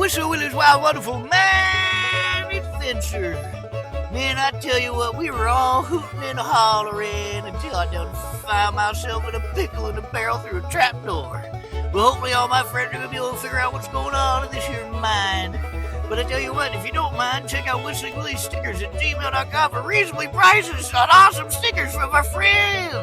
Whistle Willy's Wild Wonderful Man Adventure. Man, I tell you what, we were all hooting and hollering until I done found myself in a pickle in a barrel through a trapdoor. Well, hopefully all my friends are going to be able to figure out what's going on in this here mine. But I tell you what, if you don't mind, check out Whistling Willy's stickers at gmail.com for reasonably prices on awesome stickers from our friends.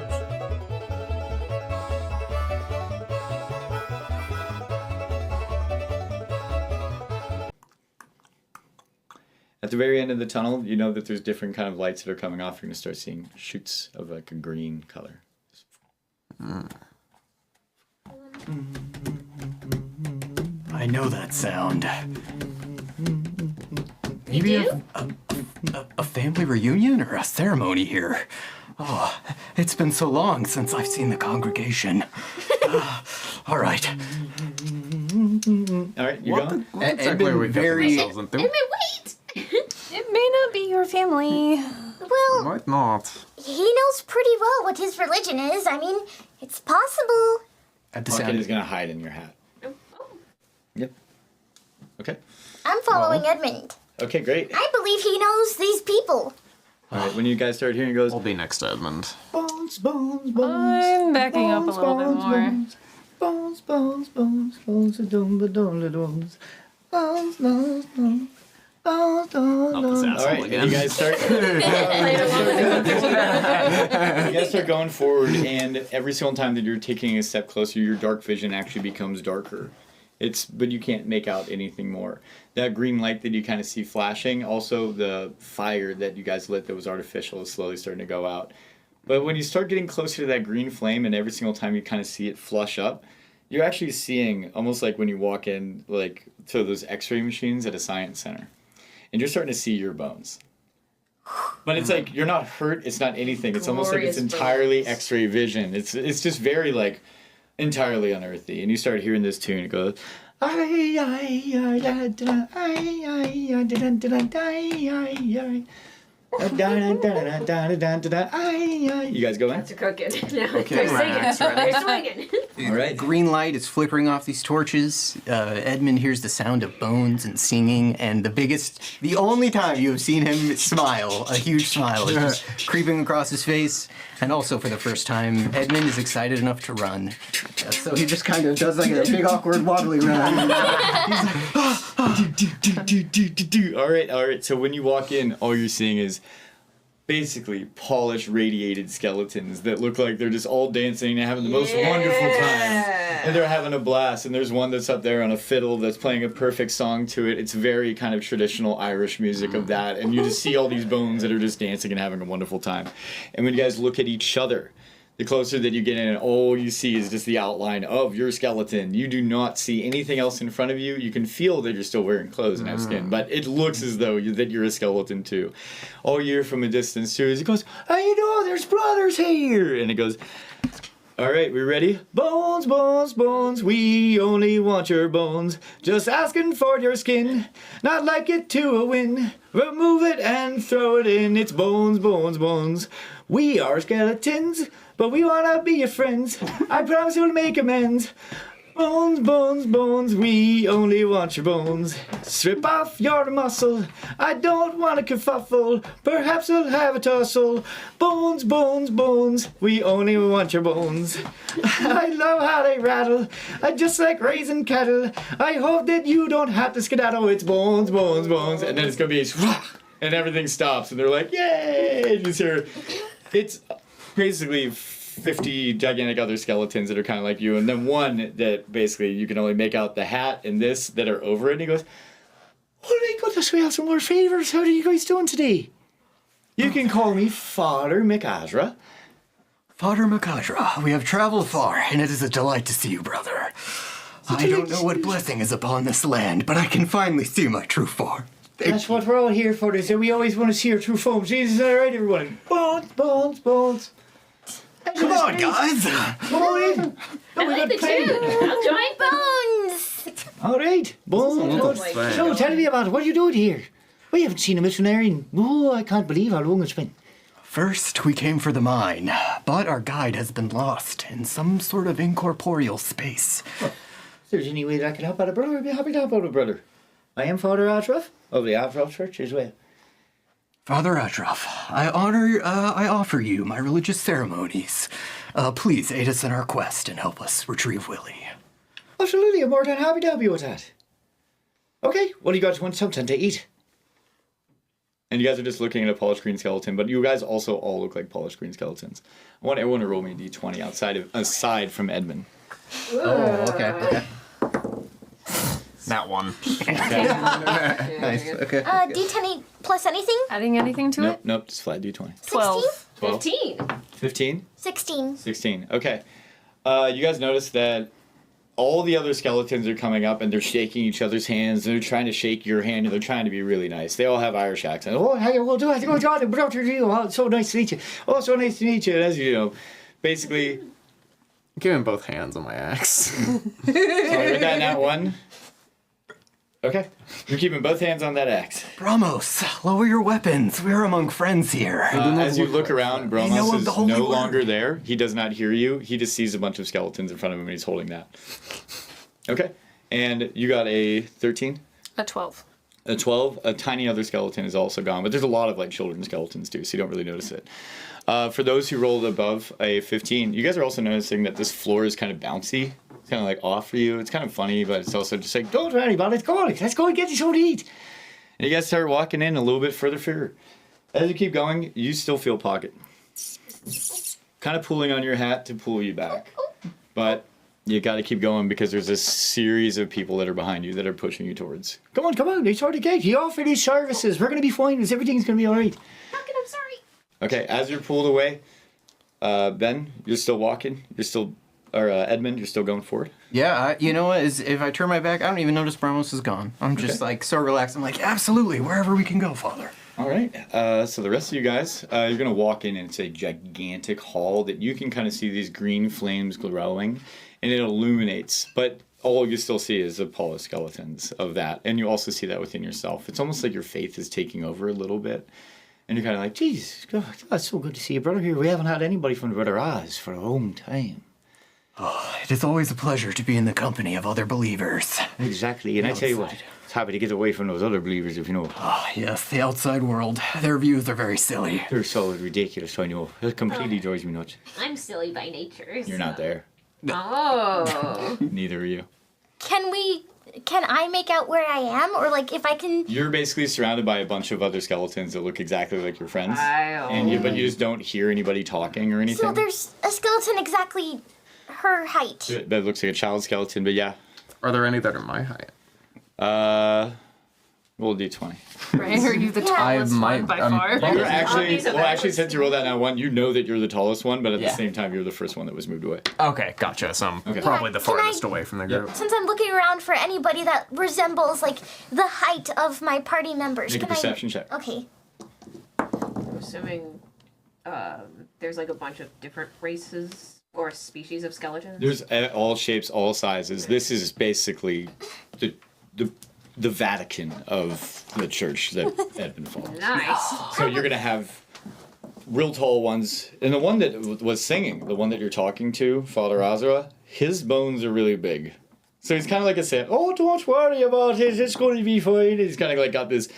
At the very end of the tunnel, you know that there's different kind of lights that are coming off. You're going to start seeing shoots of like a green color. I know that sound. Maybe a family reunion or a ceremony here. Oh, it's been so long since I've seen the congregation. All right. All right, you going? Edmund, Edmund, wait! It may not be your family. Well, Might not. he knows pretty well what his religion is. I mean, it's possible. At the Pumpkin sound is going to hide in your hat. Yep. Okay. I'm following Edmund. Okay, great. I believe he knows these people. All right, when you guys start hearing it goes, I'll be next to Edmund. bones, bones, bones. I'm backing up a little bit more. Bones, bones, bones, bones, bones, bones, bones, bones, bones, bones. Not this All asshole right, again. you guys start. You guys start going forward, and every single time that you're taking a step closer, your dark vision actually becomes darker. But you can't make out anything more. That green light that you kind of see flashing, also the fire that you guys lit that was artificial is slowly starting to go out. But when you start getting closer to that green flame, and every single time you kind of see it flush up, you're actually seeing almost like when you walk in, like to those X-ray machines at a science center. And you're starting to see your bones. But it's like, you're not hurt, it's not anything. It's almost like it's entirely bones. X-ray vision. It's just very, like, entirely unearthly. And you start hearing this tune, it goes, you guys go in? That's a cooking. Now Okay, they're relax, singing. They're swinging. All right. green light is flickering off these torches. Edmund hears the sound of bones and singing, and the only time you have seen him smile, a huge smile, is just creeping across his face. And also, for the first time, Edmund is excited enough to run. So he just kind of does like a big awkward wobbly run. All right. So when you walk in, all you're seeing is basically polished, radiated skeletons that look like they're just all dancing and having the most wonderful time. And they're having a blast. And there's one that's up there on a fiddle that's playing a perfect song to it. It's very kind of traditional Irish music of that. And you just see all these bones that are just dancing and having a wonderful time. And when you guys look at each other, the closer that you get in, all you see is just the outline of your skeleton. You do not see anything else in front of you. You can feel that you're still wearing clothes and have skin, but it looks as though that you're a skeleton too. All you hear from a distance too is it goes, "I know there's brothers here," and it goes, "All right, we ready? Bones, bones, bones, we only want your bones. Just asking for your skin, not like it to a win. Remove it and throw it in. It's bones, bones, bones. We are skeletons, but we wanna be your friends. I promise we'll make amends. Bones, bones, bones, we only want your bones. Strip off your muscle, I don't want a kerfuffle. Perhaps we'll have a tussle. Bones, bones, bones, we only want your bones. I love how they rattle, I just like raising cattle. I hope that you don't have to skedaddle. It's bones, bones, bones. And then it's gonna be, and everything stops, and they're like, yay! And you just hear, it's basically 50 gigantic other skeletons that are kind of like you, and then one that basically you can only make out the hat and this that are over it, and he goes, "Oh my goodness, we have some more favors. How are you guys doing today? You can call me Father McAzra." Father Makadra, we have traveled far, and it is a delight to see you, brother. I don't know what blessing is upon this land, but I can finally see my true form. That's what we're all here for, is that we always want to see our true forms. Jesus, all right, everyone. Bones, bones, bones. Come on, guys! Come on in. I like the tune. I'll join Bones! All right, bones, bones. So tell me about it. What are you doing here? We haven't seen a missionary in, I can't believe how long it's been. First, we came for the mine, but our guide has been lost in some sort of incorporeal space. If there's any way that I can help out a brother, I'd be happy to help out a brother. I am Father Atroth of the Atroth Church as well. Father Atroth, I offer you my religious ceremonies. Please aid us in our quest and help us retrieve Willy. Absolutely, I'm more than happy to help you with that. Okay, well, you guys want something to eat? And you guys are just looking at a polished green skeleton, but you guys also all look like polished green skeletons. I want everyone to roll me a d20 aside from Edmund. Oh, okay. That one. Nice, okay. D10 plus anything? Adding anything to it? Nope, just flat d20. 12. 12. 15. 15? 16. 16. Okay. You guys notice that all the other skeletons are coming up and they're shaking each other's hands. They're trying to shake your hand and they're trying to be really nice. They all have Irish accents. Oh, hey, well, do I think John, brother, you? Oh, it's so nice to meet you. Oh, so nice to meet you. And as you know, basically. Give him both hands on my axe. Sorry, with that one. Okay. You're keeping both hands on that axe. Bramos, lower your weapons. We're among friends here. As you look around, know Brahmas of is the holy no word. longer there. He does not hear you. He just sees a bunch of skeletons in front of him and he's holding that. Okay. And you got a 13? A 12. A 12. A tiny other skeleton is also gone, but there's a lot of like children's skeletons too, so you don't really notice it. For those who rolled above a 15, you guys are also noticing that this floor is kind of bouncy. It's kind of like off for you. It's kind of funny, but it's also just like, don't worry about it. Go on, let's go and get you something to eat. And you guys start walking in a little bit further. As you keep going, you still feel pocket. Kind of pulling on your hat to pull you back. But you got to keep going because there's a series of people that are behind you that are pushing you towards. Come on, it's already good. He offered his services. We're going to be fine. Everything's going to be all right. Fucking, I'm sorry. Okay, as you're pulled away, Ben, you're still walking. Edmund, you're still going forward. Yeah, you know what? If I turn my back, I don't even notice Bramos is gone. I'm just like so relaxed. I'm like, absolutely, wherever we can go, Father. All right. So the rest of you guys, you're gonna walk in and it's a gigantic hall that you can kind of see these green flames glowing, and it illuminates. But all you still see is the polished skeletons of that, and you also see that within yourself. It's almost like your faith is taking over a little bit, and you're kind of like, Jesus, God, it's so good to see you, brother. Here, we haven't had anybody from Brother Oz for a long time. Oh, it is always a pleasure to be in the company of other believers. Exactly, and I tell you what, it's happy to get away from those other believers, if you know. Oh, yes, the outside world. Their views are very silly. They're so ridiculous, I know. It completely drives me nuts. I'm silly by nature. You're not there. Oh. Neither are you. Can I make out where I am? Or like if I can... You're basically surrounded by a bunch of other skeletons that look exactly like your friends, Wow. but you just don't hear anybody talking or anything. So there's a skeleton exactly her height. That looks like a child skeleton, but yeah. Are there any that are my height? Roll a d20. Right? Are you the Yeah. tallest one by far? You're actually, Obvious actually, since you rolled that now one, you know that you're the tallest one, but at Yeah. the same time, you're the first one that was moved away. Okay, gotcha. So I'm probably the Can I- farthest away from the group. Since I'm looking around for anybody that resembles like the height of my party members, Make a can perception check. Okay. I'm assuming there's like a bunch of different races or species of skeletons. There's all shapes, all sizes. This is basically the Vatican of the church that Edmund follows. Nice. So you're gonna have real tall ones, and the one that was singing, the one that you're talking to, Father Azra, his bones are really big. So he's kind of like a saying, "Oh, don't worry about it. It's going to be fine." He's kind of like got this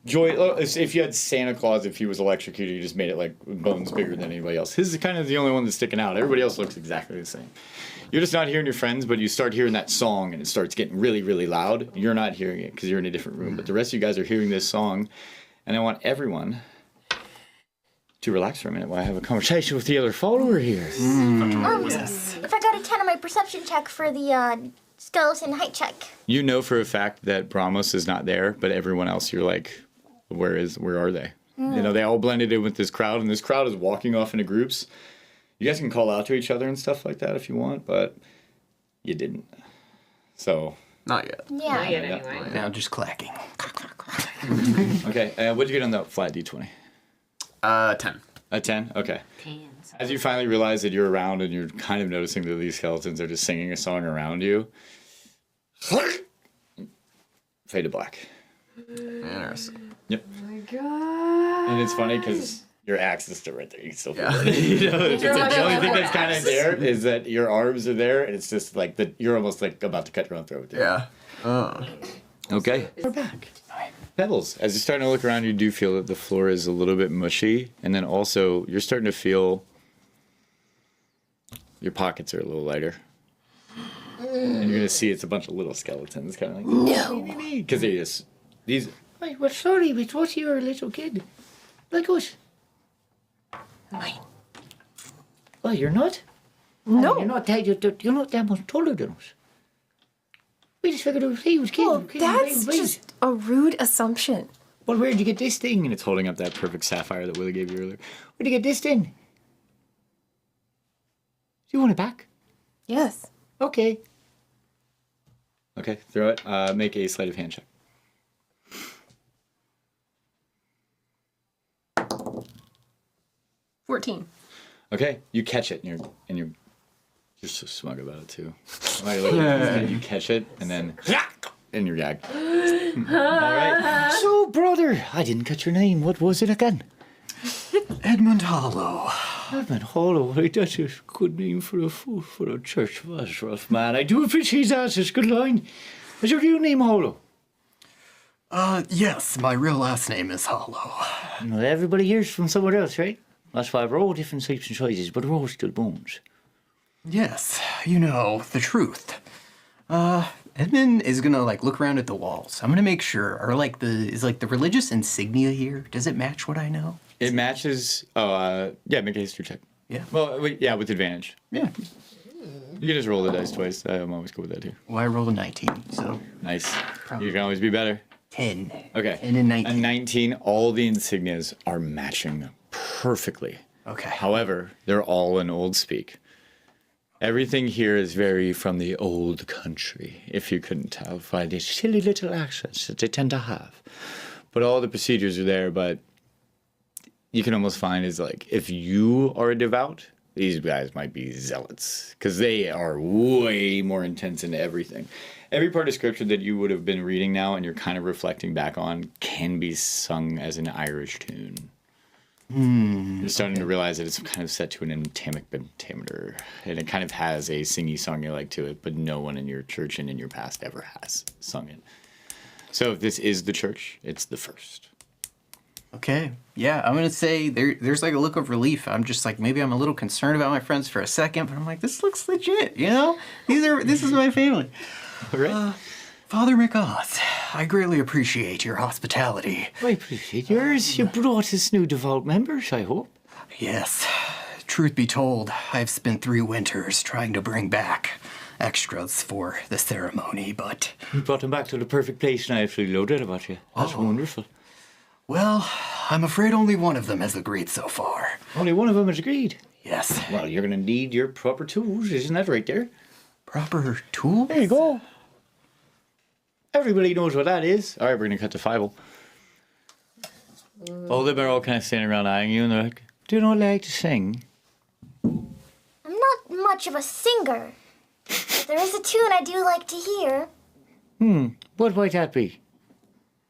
joy. If you had Santa Claus, if he was electrocuted, you just made it like bones bigger than anybody else. His is kind of the only one that's sticking out. Everybody else looks exactly the same. You're just not hearing your friends, but you start hearing that song and it starts getting really, really loud. You're not hearing it because you're in a different room, but the rest of you guys are hearing this song, and I want everyone to relax for a minute while I have a conversation with the other follower here. If I got a 10 on my perception check for the skeleton height check. You know for a fact that Brahmos is not there, but everyone else, you're like, where are they? You know, they all blended in with this crowd, and this crowd is walking off into groups. You guys can call out to each other and stuff like that if you want, but you didn't. So. Not yet. Yeah. Not yet, anyway. Now just clacking. Okay, what'd you get on that flat d20? 10. A 10? Okay. Hands. As you finally realize that you're around and you're kind of noticing that these skeletons are just singing a song around you, fade to black. Interesting. Yep. Oh my god. And it's funny because your axe is still right there. You can still feel Yeah. it. You know, it's You're the like, only "Oh, thing my that's kind of axe." there is that your arms are there, and it's just like you're almost like about to cut your own throat. Yeah. Oh. Okay. We're back. Pebbles, as you're starting to look around, you do feel that the floor is a little bit mushy, and then also you're starting to feel your pockets are a little lighter. And you're gonna see it's a bunch of little skeletons, kind of like no, because they just these. Wait, we're sorry, we thought you were a little kid, like us. Mine. Well, you're not. No. You're not that much taller than us. We just figured he was kids. Well, that's just a rude assumption. Well, where'd you get this thing? And it's holding up that perfect sapphire that Willy gave you earlier. Where'd you get this thing? Do you want it back? Yes. Okay. Okay, throw it. Make a sleight of hand check. 14. Okay, you catch it, and you're so smug about it too. You catch it, and then and you're gagged. All right. So, brother, I didn't catch your name. What was it again? Edmund Hollow. Edmund Hollow. That's a good name for a church. Was rough, man. I do appreciate that. It's a good line. Is your real name Hollow? Yes, my real last name is Hollow. Well, everybody here's from somewhere else, right? That's why we're all different shapes and sizes, but we're all still bones. Yes, you know, the truth. Edmund is gonna look around at the walls. I'm gonna make sure. Is the religious insignia here? Does it match what I know? It matches. Oh, yeah. Make a history check. Yeah. Well, yeah, with advantage. Yeah. You can just roll the dice twice. I'm always good with that too. Well, I rolled a 19, so Nice. You can always be better. 10. Okay. 10 and 19. A 19. All the insignias are matching perfectly. Okay. However, they're all in old speak. Everything here is very from the old country, if you couldn't tell, by these silly little accents that they tend to have. But all the procedures are there, but you can almost find is if you are a devout, these guys might be zealots, because they are way more intense into everything. Every part of scripture that you would have been reading now and you're kind of reflecting back on can be sung as an Irish tune. You're starting to realize that it's kind of set to an anthemic pentameter, and it kind of has a singy song to it, but no one in your church and in your past ever has sung it. So if this is the church, it's the first. Okay. Yeah, I'm gonna say there's a look of relief. I'm just maybe I'm a little concerned about my friends for a second, but I'm this looks legit, you know? This is my family. All right. Father McGoth, I greatly appreciate your hospitality. I appreciate yours. You brought us new devout members, I hope. Yes. Truth be told, I've spent 3 winters trying to bring back extras for the ceremony, but... You brought them back to the perfect place, and I feel loaded about you. That's wonderful. Well, I'm afraid only one of them has agreed so far. Only one of them has agreed. Yes. Well, you're going to need your proper tools. Isn't that right there? Proper tools? There you go. Everybody knows what that is. All right, we're going to cut to Fievel. All of them are all kind of standing around eyeing you, and they're like, do you not like to sing? I'm not much of a singer, but there is a tune I do like to hear. What might that be?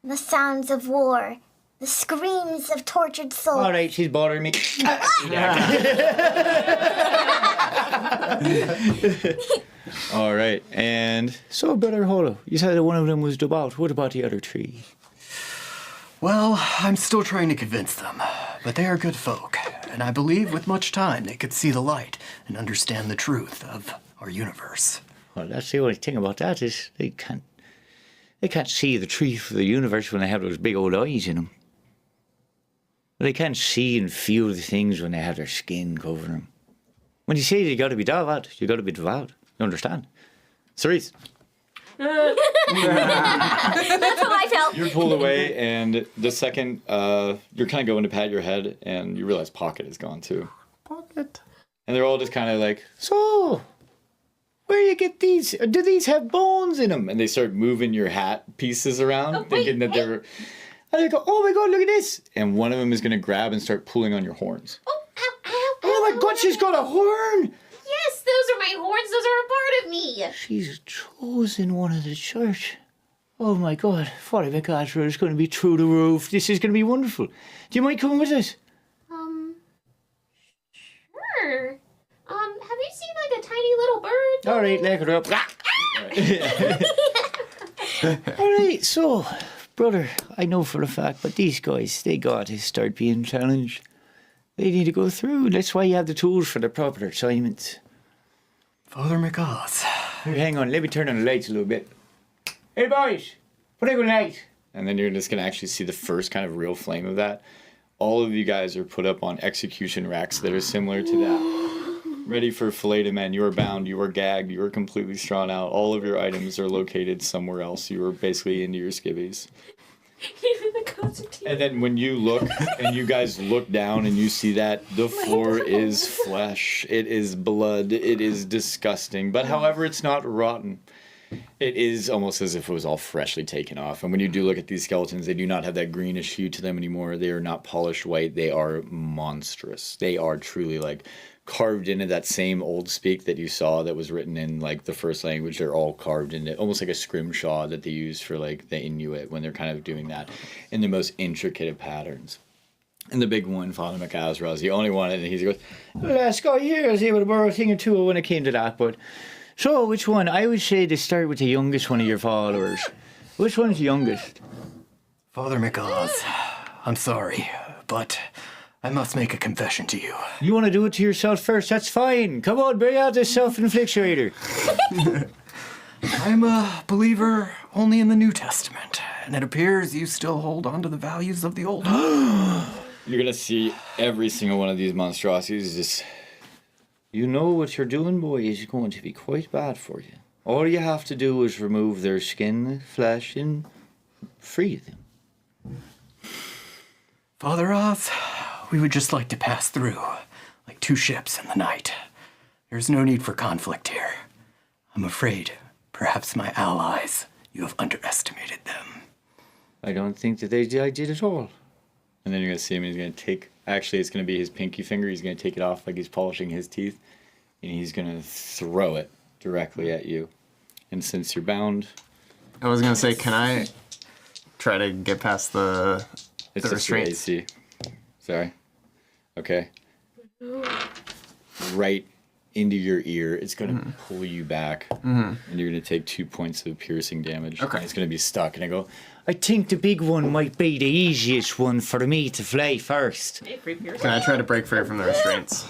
The sounds of war, the screams of tortured souls. All right, she's bothering me. All right. And So, Brother Hollow, you said that one of them was devout. What about the other 3? Well, I'm still trying to convince them, but they are good folk, and I believe with much time they could see the light and understand the truth of our universe. Well, that's the only thing about that is they can't see the truth of the universe when they have those big old eyes in them. They can't see and feel the things when they have their skin covering them. When you say you got to be devout, you got to be devout. You understand? Cerise, That's how I felt. you're pulled away, and the second you're kind of going to pat your head, and you realize Pocket is gone too. Pocket. And they're all just kind of like, So, where do you get these? Do these have bones in them? and they start moving your hat pieces around, wait, thinking that they're. And they go, oh my god, look at this! And one of them is going to grab and start pulling on your horns. Oh, ow, ow, Oh my god, she's got a horn! yes, those are my horns. Those are a part of me. She's chosen one of the church. Oh my god, Father McAsher is going to be through the roof. This is going to be wonderful. Do you mind coming with us? Sure. Have you seen a tiny little bird? All right, leg her up. Alright, so, brother, I know for a fact, but these guys, they got to start being challenged. They need to go through. That's why you have the tools for the proper assignments. Father McGoth. Here, hang on, let me turn on the lights a little bit. Hey boys, put out a light. And then you're just gonna actually see the first kind of real flame of that. All of you guys are put up on execution racks that are similar to that. Ready for fillet to men. You are bound, you are gagged, you are completely strawn out. All of your items are located somewhere else. You are basically into your skivvies. Even the concertina. And then when you look, and you guys look down and you see that, the floor is flesh. It is blood. It is disgusting. But however, it's not rotten. It is almost as if it was all freshly taken off. And when you do look at these skeletons, they do not have that greenish hue to them anymore. They are not polished white. They are monstrous. They are truly like carved into that same old speak that you saw that was written in like the first language. They're all carved into almost like a scrimshaw that they use for like the Inuit when they're kind of doing that in the most intricate of patterns. And the big one, Father McAzra, is the only one, and he goes, "The last guy here is able to borrow a thing or two when it came to that, but so which one? I would say to start with the youngest one of your followers. Which one's the youngest?" Father McGoth, I'm sorry, but I must make a confession to you. You want to do it to yourself first? That's fine. Come on, bring out the self-inflictuator. I'm a believer only in the New Testament, and it appears you still hold on to the values of the Old. You're going to see every single one of these monstrosities just... You know what you're doing, boy, is going to be quite bad for you. All you have to do is remove their skin, flesh, and free them. Father Oz, we would just like to pass through, like two ships in the night. There's no need for conflict here. I'm afraid, perhaps my allies, you have underestimated them. I don't think that I did at all. And then you're going to see him, and he's going to take... Actually, it's going to be his pinky finger. He's going to take it off like he's polishing his teeth. And he's going to throw it directly at you. And since you're bound... I was gonna say, can I try to get past the It's just your restraints? AC. Sorry. Okay. Right into your ear. It's going to pull you back. And you're going to take 2 points of piercing damage. Okay. And it's going to be stuck. And I go, I think the big one might be the easiest one for me to flay first. Hey, free piercing. Can I try to break free from the restraints?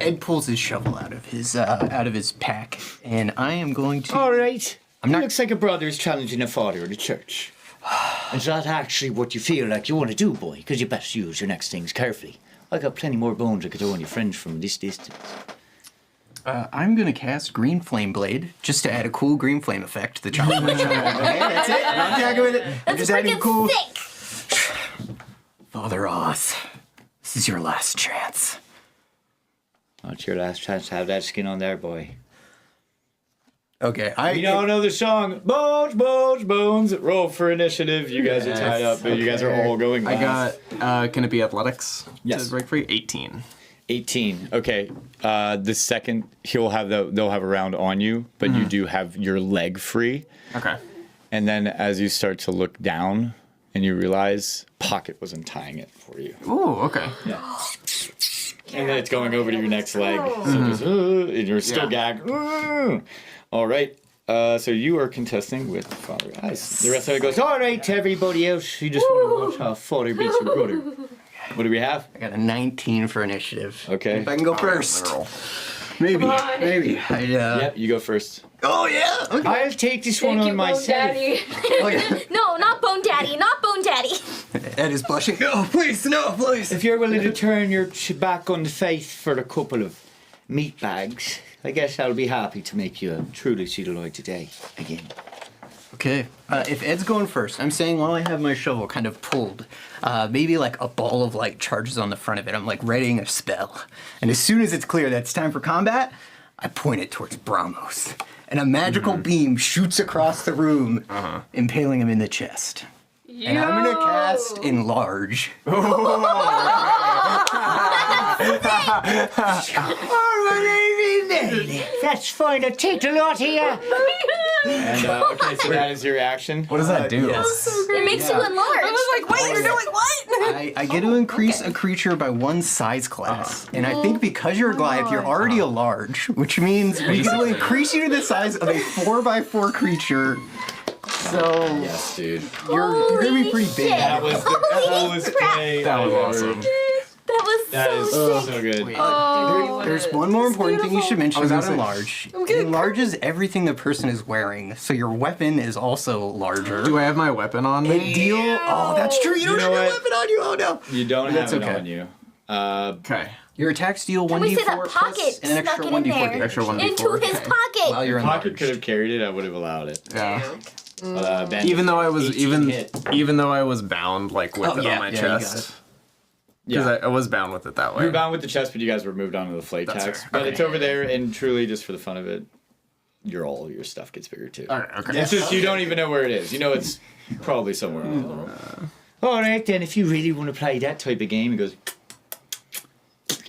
Ed pulls his shovel out of his pack, and I am going to. All right. I'm not- Looks like a brother is challenging a father in the church. Is that actually what you feel like you want to do, boy? Because you best use your next things carefully. I got plenty more bones I could throw on your friends from this distance. I'm gonna cast Green Flame Blade just to add a cool green flame effect to the challenge. Okay, that's it. I'm not jacking with it. I'm just adding Freaking cool. thick. Father Oz, this is your last chance. It's your last chance to have that skin on there, boy. Okay, You don't know the song. Bones, bones, bones. Roll for initiative. You guys are tied up, but you guys are all going last. I got, can it be athletics Yes. to break free? 18. 18. Okay. The second they'll have a round on you, but you do have your leg free. Okay. And then as you start to look down and you realize Pocket was untying it for you. Ooh, okay. And then it's going over to your next leg. So just, and you're still gagged. All right. So you are contesting with Father Ice. The rest of it goes, all right, to everybody else. You just want to watch how Father beats your brother. What do we have? I got a 19 for initiative. Okay. If I can go first. Roll. Maybe. on. Maybe. Yep, you go first. Oh, yeah. Okay. I'll take this one Thank on you, Bone myself. Daddy. Oh, yeah. No, not Bone Daddy, not Bone Daddy. Ed is blushing. No, please, no, please. If you're willing to turn your back on the faith for a couple of meat bags, I guess I'll be happy to make you a truly Cedarloid today again. Okay. If Ed's going first, I'm saying while I have my shovel kind of pulled, maybe like a ball of light charges on the front of it. I'm like writing a spell. And as soon as it's clear that it's time for combat, I point it towards Bramos. And a magical beam shoots across the room, impaling him in the chest. And I'm gonna cast Enlarge. That's fine, I'll take the lot here. And, okay, so that is your action. What does that do? Yes. It makes you enlarge. I was like, wait, you're doing what? I get to increase a creature by one size class. And I think because you're a Goliath, you're already a large, which means we get to increase you to the size of a 4x4 creature So Yes, dude. you're gonna be pretty big. That was the Holy coolest crap. play. That was I've awesome. ever- That was That is so so good. There's one more important thing you should mention was about gonna say- enlarge. I'm It getting enlarges everything the person is wearing, so your weapon is also larger. Do I have my weapon on me? Deal. Oh, that's true. You don't know have your what? weapon on you. Oh no. You don't That's have it okay. on you. Okay. Your attacks deal Can we 1d4 say that plus pocket an extra snuck it in 1d4 there? damage. Extra 1d4. Into his Okay. pocket. While you're Pocket could have enlarged. carried it. I would have allowed it. Yeah. Ben, Even though I was 18 hit. even though I was bound like with Oh, it yeah, on my yeah, you got chest. it. Because Yeah. I was bound with it that way. We were bound with the chest, but you guys were moved on to the flight That's tax. fair. But Okay. it's over there, and truly, just for the fun of it, all your stuff gets bigger too. Alright, okay. It's just you don't even know where it is. You know it's probably somewhere in the room. All right, then, if you really want to play that type of game, he goes,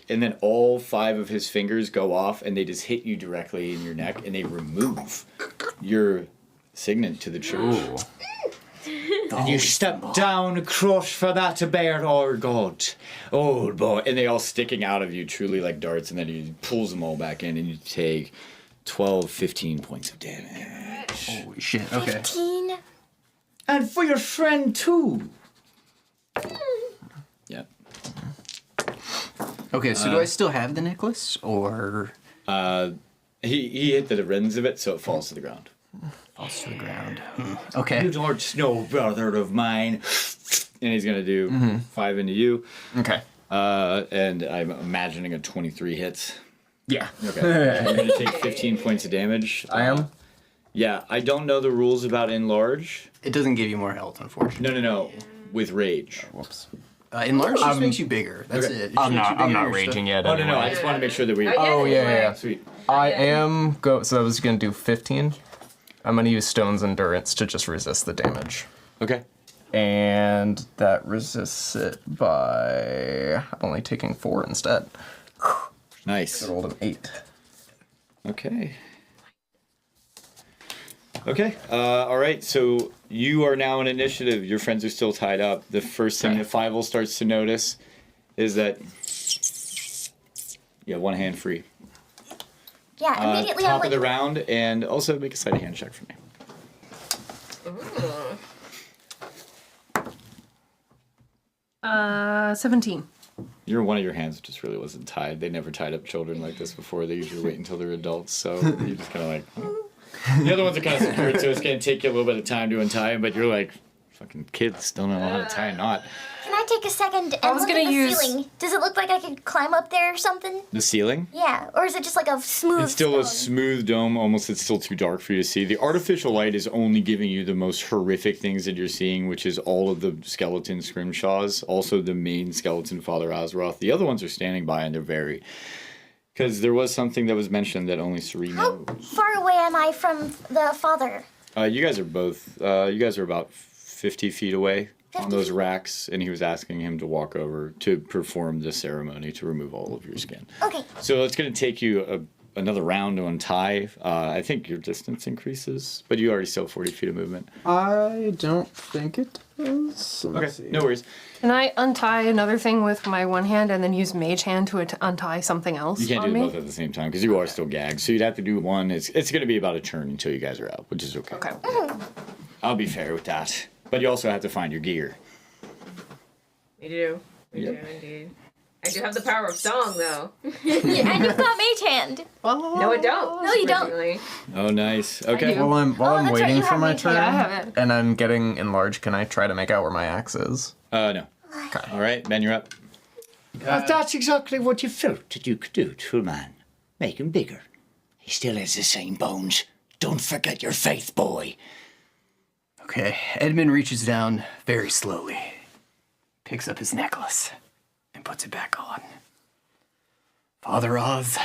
and then all 5 of his fingers go off, and they just hit you directly in your neck, and they remove your signet to the church. Ooh. And you step down across for that to bear our God. Oh boy. And they all sticking out of you truly like darts, and then he pulls them all back in, and you take 12, 15 points of damage. Holy shit. Okay. 15. And for your friend too. Yep. Okay, so do I still have the necklace, or He hit the ends of it, so it falls to the ground. falls to the ground? Okay. You Lord Snow, brother of mine. And he's gonna do 5 into you. Okay. And I'm imagining a 23 hits. Yeah. Okay. You're gonna take 15 points of damage. I am. Yeah, I don't know the rules about enlarge. It doesn't give you more health, unfortunately. No. With rage. Whoops. Enlarge just makes you bigger. That's okay. it. It I'm makes you not. I'm bigger, not your raging stuff- yet. Oh, no, Anyway. I just want to make sure that we... Oh yeah. Sweet. I am go. So I was gonna do 15. I'm gonna use Stone's Endurance to just resist the damage, Okay. and that resists it by only taking 4 instead. Nice. I rolled an 8. Okay. Okay. All right. So you are now in initiative. Your friends are still tied up. The first thing that Fievel starts to notice is that you have one hand free. Yeah, immediately Top I'm of like, the round, and also make a sleight of hand check for me. 17. One of your hands just really wasn't tied. They never tied up children like this before. They usually wait until they're adults. So you're just kind of like. The other ones are kind of secured, so it's going to take you a little bit of time to untie them. But you're like, fucking kids don't know how to tie a knot. can I take a second and was look gonna at the use- ceiling? Does it look like I could climb up there or something? The ceiling. Yeah, or is it just like a smooth It's still a stone? smooth dome. Almost, it's still too dark for you to see. The artificial light is only giving you the most horrific things that you're seeing, which is all of the skeleton scrimshaws. Also, the main skeleton, Father Azeroth. The other ones are standing by, and they're very. Because there was something that was mentioned that only Serene How knows. far away am I from the father? You guys are both. You guys are about 50 feet away on 50 those feet? racks, and he was asking him to walk over to perform the ceremony to remove all of your skin. Okay. So it's going to take you another round to untie. I think your distance increases, but you already still have 40 feet of movement. I don't think it does. Okay, no worries. Can I untie another thing with my one hand and then use mage hand to untie something else You can't on do me? both at the same time because you are still gagged. So you'd have to do one. It's going to be about a turn until you guys are out, which is okay. Okay. I'll be fair with that. But you also have to find your gear. We do. We Yep. do indeed. I do have the power of song, though. Yeah, and you've got mage hand. No, I don't. No, you don't. surprisingly. Oh, nice. Okay. do. While I'm Oh, that's right, waiting you for have my me. turn, Yeah, I have it. and I'm getting enlarged, can I try to make out where my axe is? No. Okay. All right, Ben, you're up. That's exactly what you felt that you could do to a man. Make him bigger. He still has the same bones. Don't forget your faith, boy. Okay, Edmund reaches down very slowly, picks up his necklace, and puts it back on. Father Oz,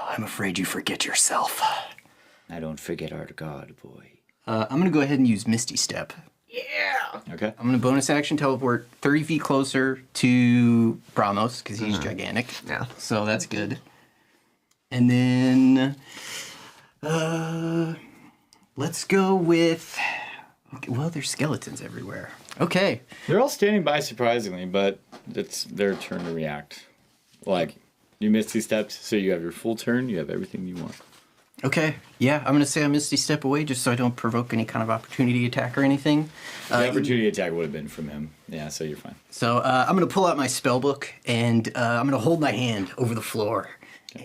I'm afraid you forget yourself. I don't forget our God, boy. I'm gonna go ahead and use Misty Step. Okay. I'm gonna bonus action teleport 30 feet closer to Bramos, because he's gigantic. Yeah. So that's good. And then, let's go with, well, there's skeletons everywhere. Okay. They're all standing by surprisingly, but it's their turn to react. Like, you missed 2 steps, so you have your full turn, you have everything you want. Okay, yeah, I'm gonna say I Misty Step away just so I don't provoke any kind of opportunity attack or anything. The opportunity attack would have been from him. Yeah, so you're fine. So I'm gonna pull out my spell book and I'm gonna hold my hand over the floor.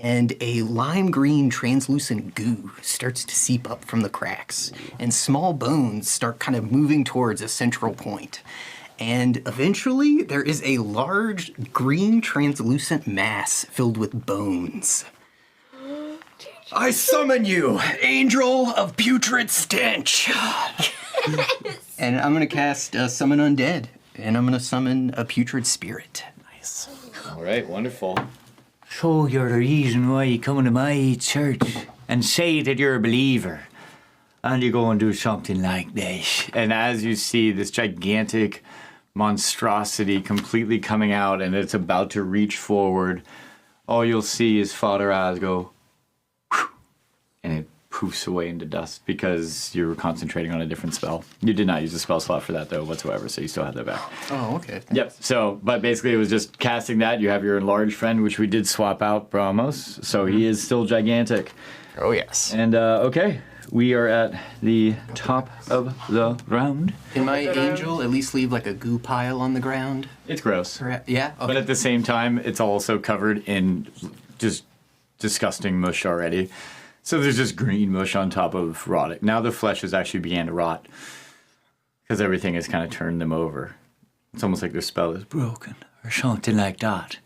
And a lime green translucent goo starts to seep up from the cracks, and small bones start kind of moving towards a central point. And eventually, there is a large green translucent mass filled with bones. I summon you, Angel of Putrid Stench! And I'm gonna cast Summon Undead, and I'm gonna summon a Putrid Spirit. Nice. All right, wonderful. So you're the reason why you come to my church and say that you're a believer. And you go and do something like this. And as you see this gigantic monstrosity completely coming out and it's about to reach forward, all you'll see is Father Oz go, whew, and it poofs away into dust because you were concentrating on a different spell. You did not use a spell slot for that though whatsoever, so you still have that back. Oh, okay. Yep. So, but basically it was just casting that. You have your enlarged friend, which we did swap out, Bramos. So he is still gigantic. Oh, yes. And, okay. We are at the top of the round. Can my angel at least leave like a goo pile on the ground? It's gross. Yeah? Okay. But at the same time, it's also covered in just disgusting mush already. So there's just green mush on top of rotting. Now the flesh has actually began to rot because everything has kind of turned them over. It's almost like their spell is broken or something like that.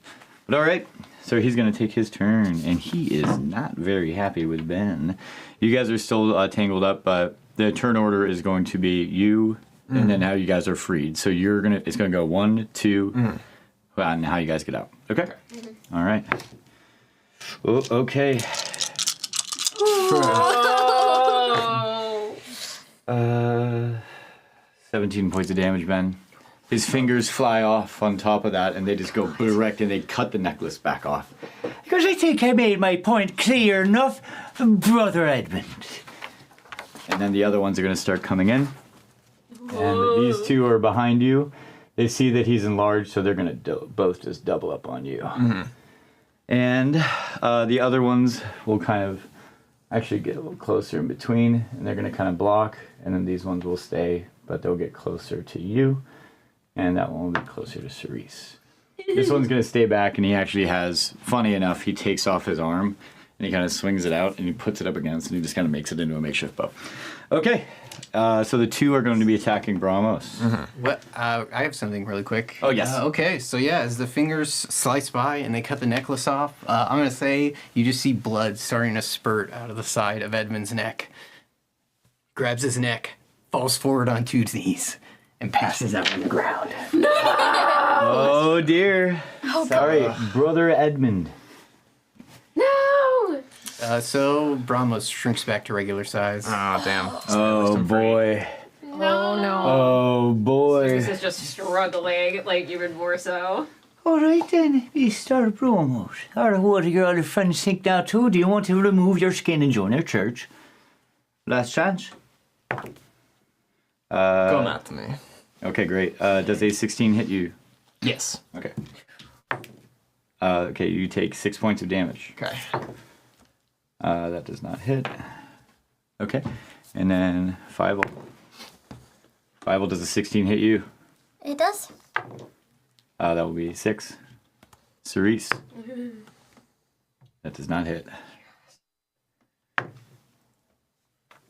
But all right, so he's going to take his turn, and he is not very happy with Ben. You guys are still tangled up, but the turn order is going to be you, and then now you guys are freed. So it's going to go 1, 2, and how you guys get out. Okay? All right. Oh, okay. 17 points of damage, Ben. His fingers fly off on top of that, and they just go direct, and they cut the necklace back off. Because I think I made my point clear enough, Brother Edmund. And then the other ones are going to start coming in. And these two are behind you. They see that he's enlarged, so they're going to both just double up on you. Mm-hmm. And the other ones will kind of actually get a little closer in between, and they're going to kind of block, and then these ones will stay, but they'll get closer to you, and that one will be closer to Cerise. This one's going to stay back, and he actually has, funny enough, he takes off his arm, and he kind of swings it out, and he puts it up against, and he just kind of makes it into a makeshift bow. Okay, so the two are going to be attacking Bramos. Mm-hmm. What? I have something really quick. Oh, yes. Okay, so yeah, as the fingers slice by and they cut the necklace off, I'm going to say you just see blood starting to spurt out of the side of Edmund's neck. Grabs his neck, falls forward on 2 knees, and passes out on the ground. Oh, dear. Oh, Sorry, Brother Edmund. No! So Bramos shrinks back to regular size. Oh, damn. Oh, boy. Oh no. Oh, boy. This is just struggling, like even more so. All right then, Mr. Bromos. Or what do your other friends think now too? Do you want to remove your skin and join their church? Last chance. Come at me. Okay, great. Does a 16 hit you? Yes. Okay. Okay, you take 6 points of damage. Okay. That does not hit. Okay. And then Fievel. Fievel, does a 16 hit you? It does. That will be 6. Cerise. That does not hit.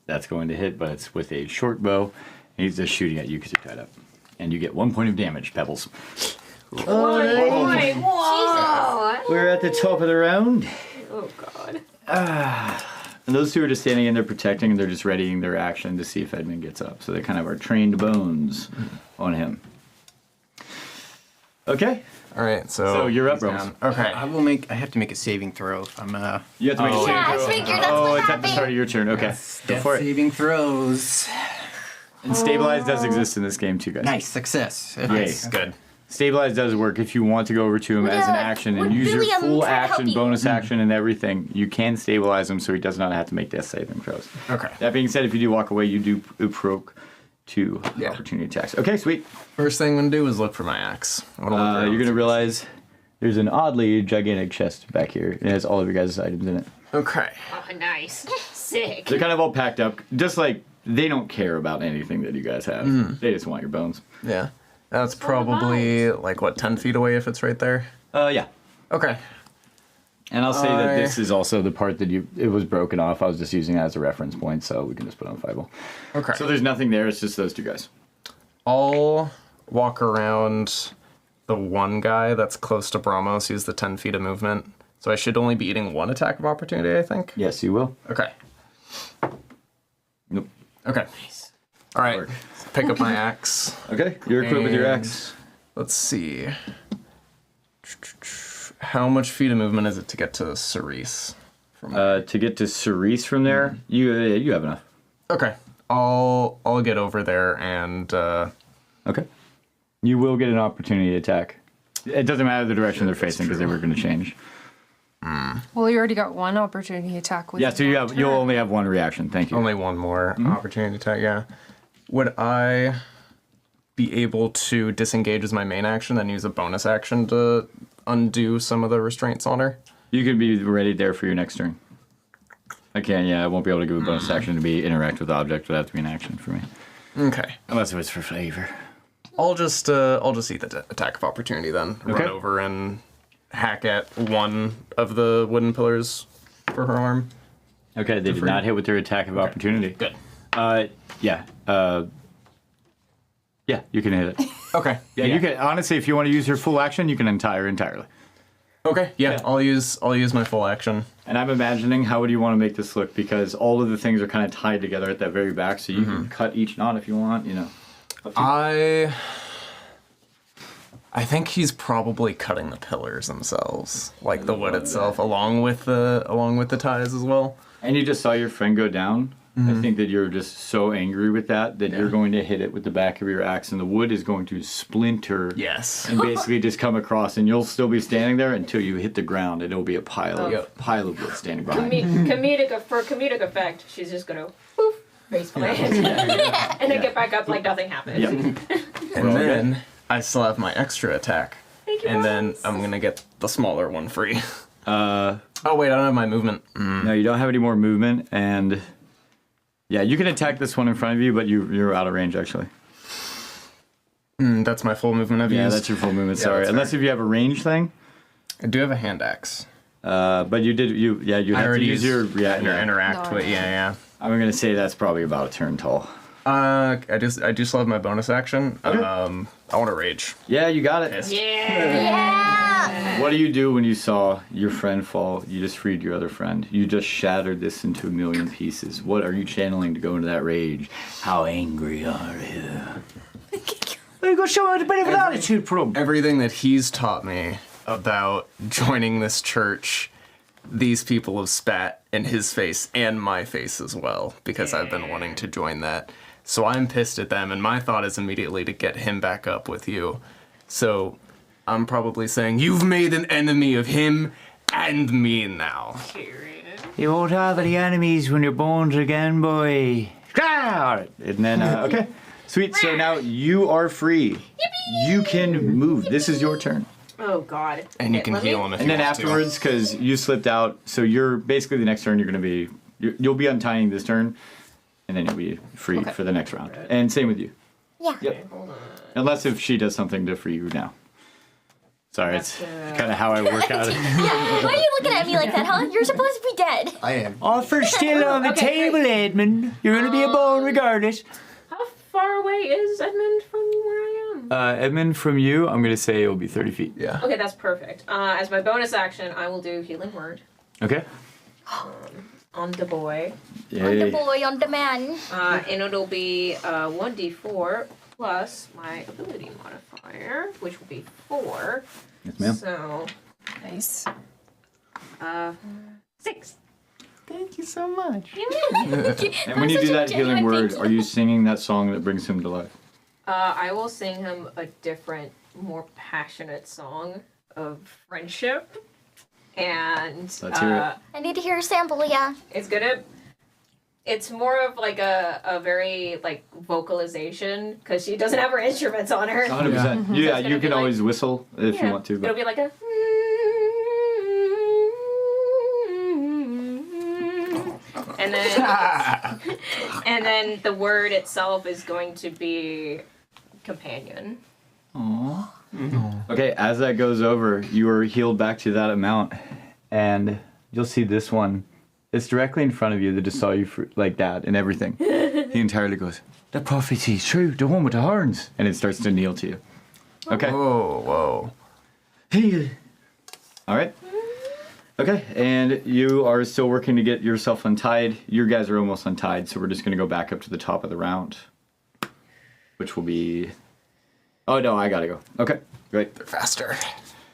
That's going to hit, but it's with a short bow. And he's just shooting at you because you're tied up. And you get 1 point of damage, Pebbles. Whoa! We're at the top of the round. Oh god. And those two are just standing in there protecting, and they're just readying their action to see if Edmund gets up. So they kind of are trained bones on him. Okay. All right, so you're up, he's Rose. down. Okay. I have to make a saving throw. If I'm You have to make a saving Yeah, I throw. figured that's Oh, what it's at the start of happened. your turn. Okay. Go death for it. saving throws. And Stabilize does exist in this game too, guys. Nice success. Nice. Good. Stabilize does work if you want to go over to him as an action and would use your William full try to help action, you? bonus action, and everything. You can stabilize him so he does not have to make death saving throws. Okay. That being said, if you do walk away, you do proc 2 Yeah. opportunity attacks. Okay, sweet. First thing I'm gonna do is look for my axe. I wanna look around. You're going to realize There's an oddly gigantic chest back here. It has all of your guys' items in it. Okay. Oh, nice. Sick. They're kind of all packed up, just like they don't care about anything that you guys have. They just want your bones. Yeah. That's probably, like, what, 10 feet away if it's right there? Yeah. Okay. And I'll say that this is also the part that it was broken off. I was just using it as a reference point, so we can just put it on Fireball. Okay. So there's nothing there, it's just those two guys. I'll walk around the one guy that's close to Bramos. He's the 10 feet of movement. So I should only be eating one attack of opportunity, I think? Yes, you will. Okay. Nope. Okay. All right. Pick up my axe. Okay, you're equipped with your And axe. Let's see. How much feet of movement is it to get to Cerise? To get to Cerise from there, you have enough. Okay. I'll get over there and Okay. You will get an opportunity to attack. It doesn't matter the direction they're facing because they were going to change. Well, you already got one opportunity attack with. Yeah, so you'll only have one reaction. Thank you. only one more opportunity to attack, yeah. Would I be able to disengage as my main action and use a bonus action to undo some of the restraints on her? You can be ready there for your next turn. I can't. Yeah, I won't be able to give a bonus action to be interact with the object. Would have to be an action for me, Okay. unless it was for flavor. I'll just eat the attack of opportunity then. Okay. Run over and hack at one of the wooden pillars for her arm. Okay, they did not hit with their attack of opportunity. Good. Yeah. Yeah, you can hit it. Okay. Yeah, you can. Honestly, if you want to use your full action, you can entirely. Okay. Yeah, I'll use my full action. And I'm imagining how would you want to make this look, because all of the things are kind of tied together at that very back, so you can cut each knot if you want. You know. I think he's probably cutting the pillars themselves, like the wood itself, along with the ties as well. And you just saw your friend go down. I think that you're just so angry with that you're going to hit it with the back of your axe, and the wood is going to splinter. Yes. And basically just come across, and you'll still be standing there until you hit the ground, and it'll be a pile of wood standing behind. For comedic effect, she's just gonna poof, face plant, and then get back up like nothing happened. Yep. And then I still have my extra attack. Thank you, And then Ross. I'm gonna get the smaller one free. Oh wait, I don't have my movement. No, you don't have any more movement, and yeah, you can attack this one in front of you, but you're out of range actually. That's my full movement I've Yeah, used. that's your full movement. Yeah, Sorry, that's unless fair. if you have a range thing. I do have a hand axe. But you I have to already use your interact No, with yeah. I'm gonna say that's probably about a turn tall. I do still have my bonus action. Okay. I want to rage. Yeah, you got it. Yeah. What do you do when you saw your friend fall? You just freed your other friend. You just shattered this into a million pieces. What are you channeling to go into that rage? How angry are you? You go show a bit of an attitude problem. Everything that he's taught me about joining this church, these people have spat in his face and my face as well, because I've been wanting to join that. So I'm pissed at them, and my thought is immediately to get him back up with you. So I'm probably saying, you've made an enemy of him and me now. You won't have any enemies when you're born again, boy. And then, okay. Sweet, so now you are free. You can move. This is your turn. Oh God. And you can heal him if And you then want afterwards, because you slipped out, so you're basically the next turn you're going to be, you'll be untying this turn, and then you'll be free for the next round. And same with you. Yeah. Yep. Unless if she does something to free you now. Sorry, it's kind of how I work out it. Why are you looking at me like that, huh? You're supposed to be dead. I am. Offer still on the Okay, table, Edmund. You're going to be a bone regardless. How far away is Edmund from where I am? Edmund, from you, I'm going to say it'll be 30 feet. Yeah. Okay, that's perfect. As my bonus action, I will do Healing Word Okay? on the boy. On the Yay. boy, on the man. And it'll be 1d4 plus my ability modifier, which will be 4. Yes, ma'am. So, Nice. 6. Thank you so much. And when you do that healing word, are you singing that song that brings him to life? I will sing him a different, more passionate song of friendship. And Let's hear it. I need to hear a sample, yeah. it's more of like a very like vocalization, because she doesn't have her instruments on her. 100%. Yeah, it's you gonna can be like- always whistle if you want to. It'll But be like a And then and then the word itself is going to be companion. Okay, as that goes over, you are healed back to that amount, and you'll see this one. It's directly in front of you that just saw you like that and everything. He entirely goes, "The prophecy is true, the one with the horns," and it starts to kneel to you. Okay. Whoa. Hey. All right. Okay, and you are still working to get yourself untied. You guys are almost untied, so we're just going to go back up to the top of the round, which will be... Oh, no, I got to go. Okay, great. They're faster.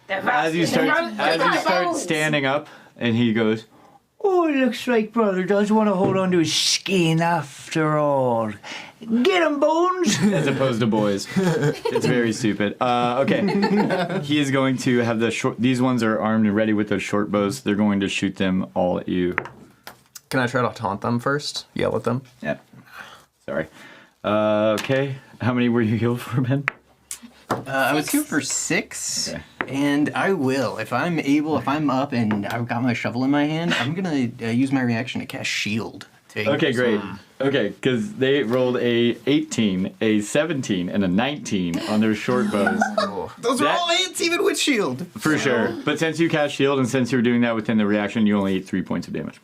As you start standing up, and he goes, "Oh, it looks like brother does want to hold on to his skin after all. Get him, Bones!" As opposed to boys. It's very stupid. Okay. He is going to have the short... These ones are armed and ready with those short bows. They're going to shoot them all at you. Can I try to taunt them first? Yell at them? Yeah. Sorry. Okay. How many were you healed for, Ben? I was healed for 6, Okay. and I will. If I'm up and I've got my shovel in my hand, I'm going to use my reaction to cast Shield. Okay, great. Okay, because they rolled a 18, a 17, and a 19 on their short bows. Those are all hits, even with Shield. For sure. But since you cast shield and since you're doing that within the reaction, you only eat 3 points of damage.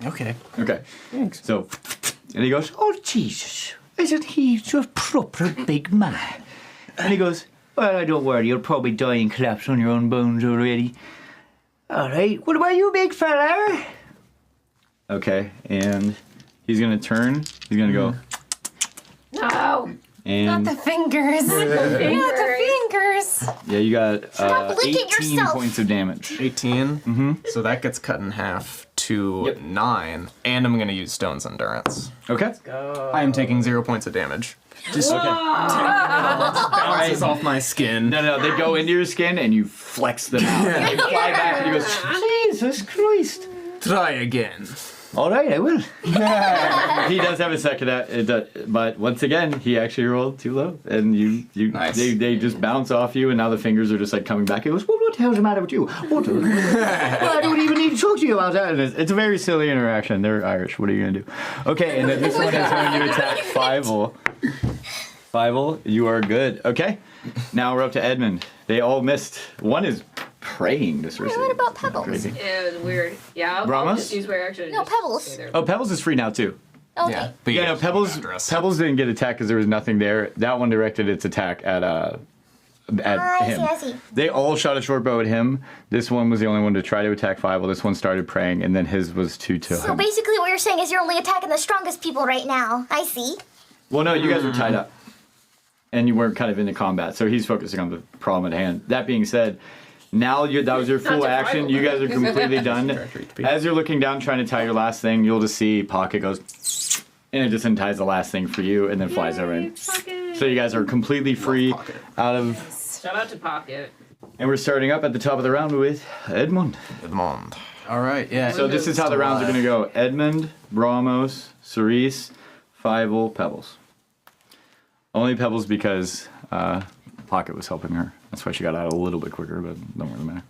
Okay. Okay. Thanks. So, and he goes, "Oh, Jesus, isn't he a proper big man?" And he goes, "Well, don't worry, you'll probably die and collapse on your own bones already. All right, what about you, big fella?" Okay, and he's going to turn. He's going to go, No! and... Not the fingers. Not the fingers. Yeah, you got Stop licking 18 yourself. points of damage. 18? Mm-hmm. So that gets cut in half to 9, and I'm going to use Stone's Endurance. Okay. I am taking 0 points of damage. Just bounces off my skin. No, they go into your skin and you flex them out. And they fly back and he goes, "Jesus Christ." Try again. All right, I will. He does have a second, but once again, he actually rolled too low, and Nice. they just bounce off you, and now the fingers are just like coming back. He goes, "What the hell's the matter with you? What the-" "Well, I don't even need to talk to you about that." And it's a very silly interaction. They're Irish. What are you gonna do? Okay, and then this one is going to attack Fievel. Fievel, you are good. Okay, now we're up to Edmund. They all missed. One is praying to Cersei. What about Pebbles? Crazy. It was weird. Yeah, I'll Ramos? just use reaction. No, Pebbles. Oh, Pebbles is free now too. Okay. Yeah, but Yeah, no, Pebbles didn't get attacked because there was nothing there. That one directed its attack at him. I see. They all shot a short bow at him. This one was the only one to try to attack Fievel. This one started praying, and then his was 2 to So him. basically what you're saying is you're only attacking the strongest people right now. I see. Well, no, you guys were tied up, and you weren't kind of in the combat, so he's focusing on the problem at hand. That being said, now that was your full to action. Fievel. You guys are completely done. As you're looking down trying to tie your last thing, you'll just see Pocket goes, and it just unties the last thing for you, and then flies over in. So you guys are completely free out of... Shout out to Pocket. And we're starting up at the top of the round with Edmund. Edmond. All right, yeah. So this is how the rounds are going to go. Edmund, Bramos, Cerise, Fievel, Pebbles. Only Pebbles because Pocket was helping her. That's why she got out a little bit quicker, but don't really matter.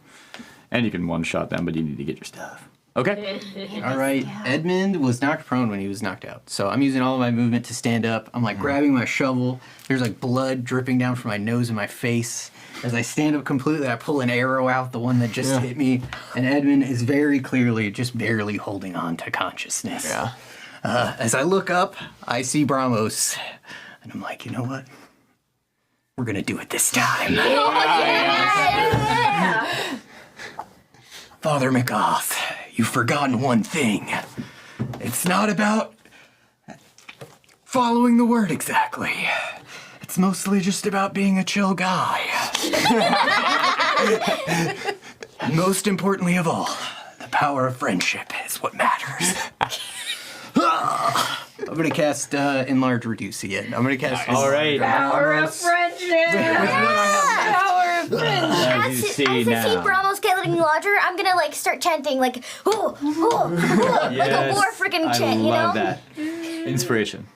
And you can one-shot them, but you need to get your stuff. Okay? All right, Edmund was knocked prone when he was knocked out. So I'm using all of my movement to stand up. I'm like grabbing my shovel. There's like blood dripping down from my nose and my face. As I stand up completely, I pull an arrow out, the one that just hit me. And Edmund is very clearly just barely holding on to consciousness. Yeah. As I look up, I see Bramos. And I'm like, you know what? We're going to do it this time. Father McGoth, you've forgotten one thing. It's not about following the word exactly. It's mostly just about being a chill guy. And most importantly of all, the power of friendship is what matters. I'm going to cast Enlarge Reduce again. I'm going to cast... All right. Power of friendship! Power of friendship! see I now. see Bramo's getting larger. I'm gonna like start chanting like, like a war freaking chant, you know? I love that. Inspiration.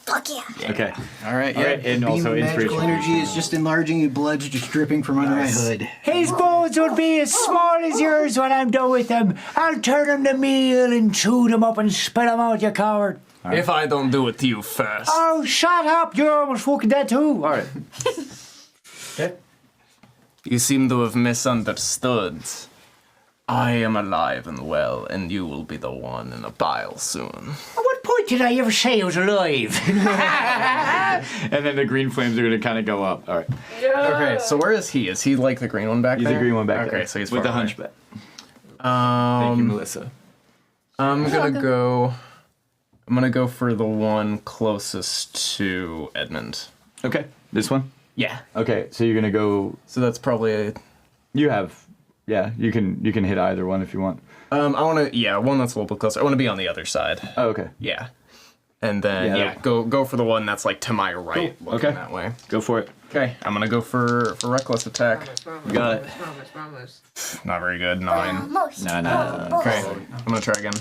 Fuck yeah. Okay. All right, All right, and the beam also of magical inspiration. energy is just enlarging, and blood's just dripping from under my hood. His bones would be as small as yours when I'm done with them. I'll turn them to meal and chew them up and spit them out, you coward. If I don't do it to you first. Oh, shut up! You're almost fucking dead too. All right. Okay. You seem to have misunderstood. I am alive and well, and you will be the one in a pile soon. At what point did I ever say I was alive? And then the green flames are going to kind of go up. All right. Okay, so where is he? Is he like the green one back He's there? the green one back there. Okay, so he's with the far away. hunchback. Thank you, Melissa. I'm gonna go for the one closest to Edmund. Okay. This one? Yeah. Okay, so you're going to go... So that's probably You have... Yeah, you can hit either one if you want. I wanna one that's a little bit closer. I wanna be on the other side. Oh, okay. Yeah. And then go for the one that's like to my right, Cool. looking Okay. that way. Go for it. Okay, I'm gonna go for reckless attack. You got it. Not very good. 9. Most. No. Okay, I'm gonna try again.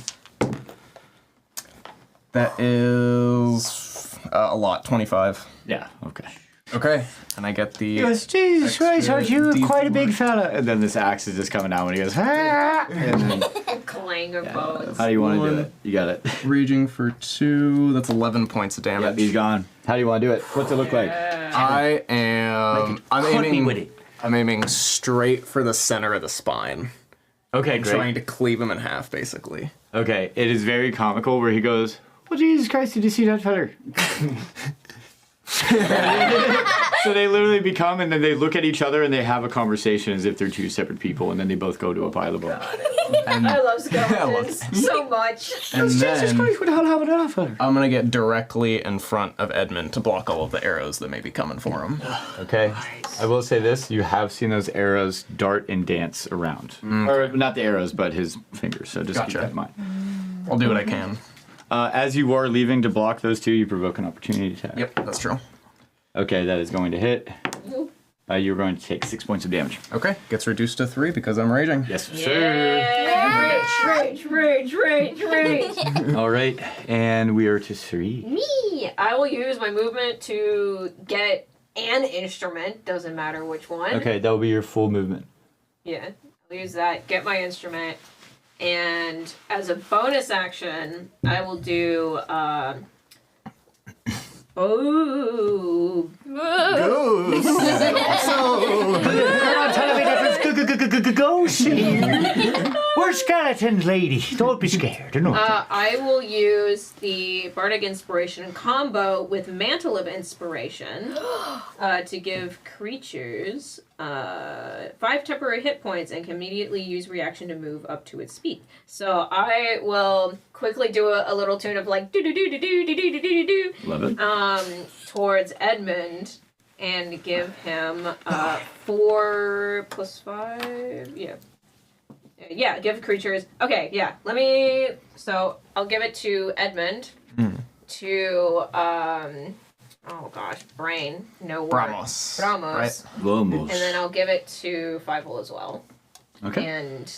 That is a lot. 25. Yeah, okay. Okay, and I get the. Yes, Jesus Christ, aren't you D4. quite a big fella? And then this axe is just coming out when he goes, ah! And then, Clang of bones. how do you want to do One. it? You got it. Raging for 2. That's 11 points of Yep, damage. he's gone. How do you want to do it? What's it look like? I am. I'm cut me aiming. with it. I'm aiming straight for the center of the spine. Okay, I'm trying to cleave him in half, basically. Okay, it is very comical where he goes, well, Jesus Christ, did you see that feather? So they literally become, and then they look at each other and they have a conversation as if they're two separate people, and then they both go to a pile of bones. I love skeletons so much. And Jesus then Christ, what the hell happened to that fella? I'm gonna get directly in front of Edmund to block all of the arrows that may be coming for him. Okay, I will say this, you have seen those arrows dart and dance around. Or not the arrows, but his fingers, so just keep Gotcha. that in mind. I'll do what I can. As you are leaving to block those two, you provoke an opportunity attack. Yep, that's true. Okay, that is going to hit. You're going to take 6 points of damage. Okay, gets reduced to 3 because I'm raging. Yes, sir. Rage. All right, and we are to 3. Me! I will use my movement to get an instrument, doesn't matter which one. Okay, that will be your full movement. Yeah, I'll use that, get my instrument, and as a bonus action, I will do, oh, You're not telling me that there's ghosts here. We're skeletons, lady. Don't be scared. No. I will use the Bardic Inspiration combo with Mantle of Inspiration to give creatures 5 temporary hit points and can immediately use reaction to move up to its speed. So I will quickly do a little tune of like do do do do do do do do do Love it. towards Edmund and give him 4 plus 5. Yeah, give creatures. Okay, yeah. So I'll give it to Edmund to oh gosh, brain. No word. Bramos. Bramos. Vamos. And then I'll give it to Fievel as well. Okay. And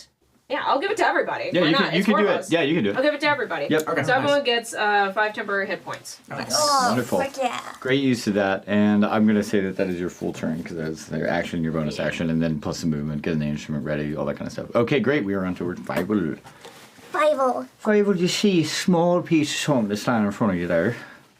yeah, I'll give it to everybody. Yeah, Why you not? can, you It's can 4 do of it. us. Yeah, you can do I'll it. give it to everybody. Yep. Okay, So everyone nice. gets 5 temporary hit points. Oh, Wonderful. frick yeah. Great use of that, and I'm going to say that is your full turn because that's their action, your bonus action, and then plus the movement, getting the instrument ready, all that kind of stuff. Okay, great. We are on to 5. Fievel. Why would you see a small piece of something that's lying in front of you there?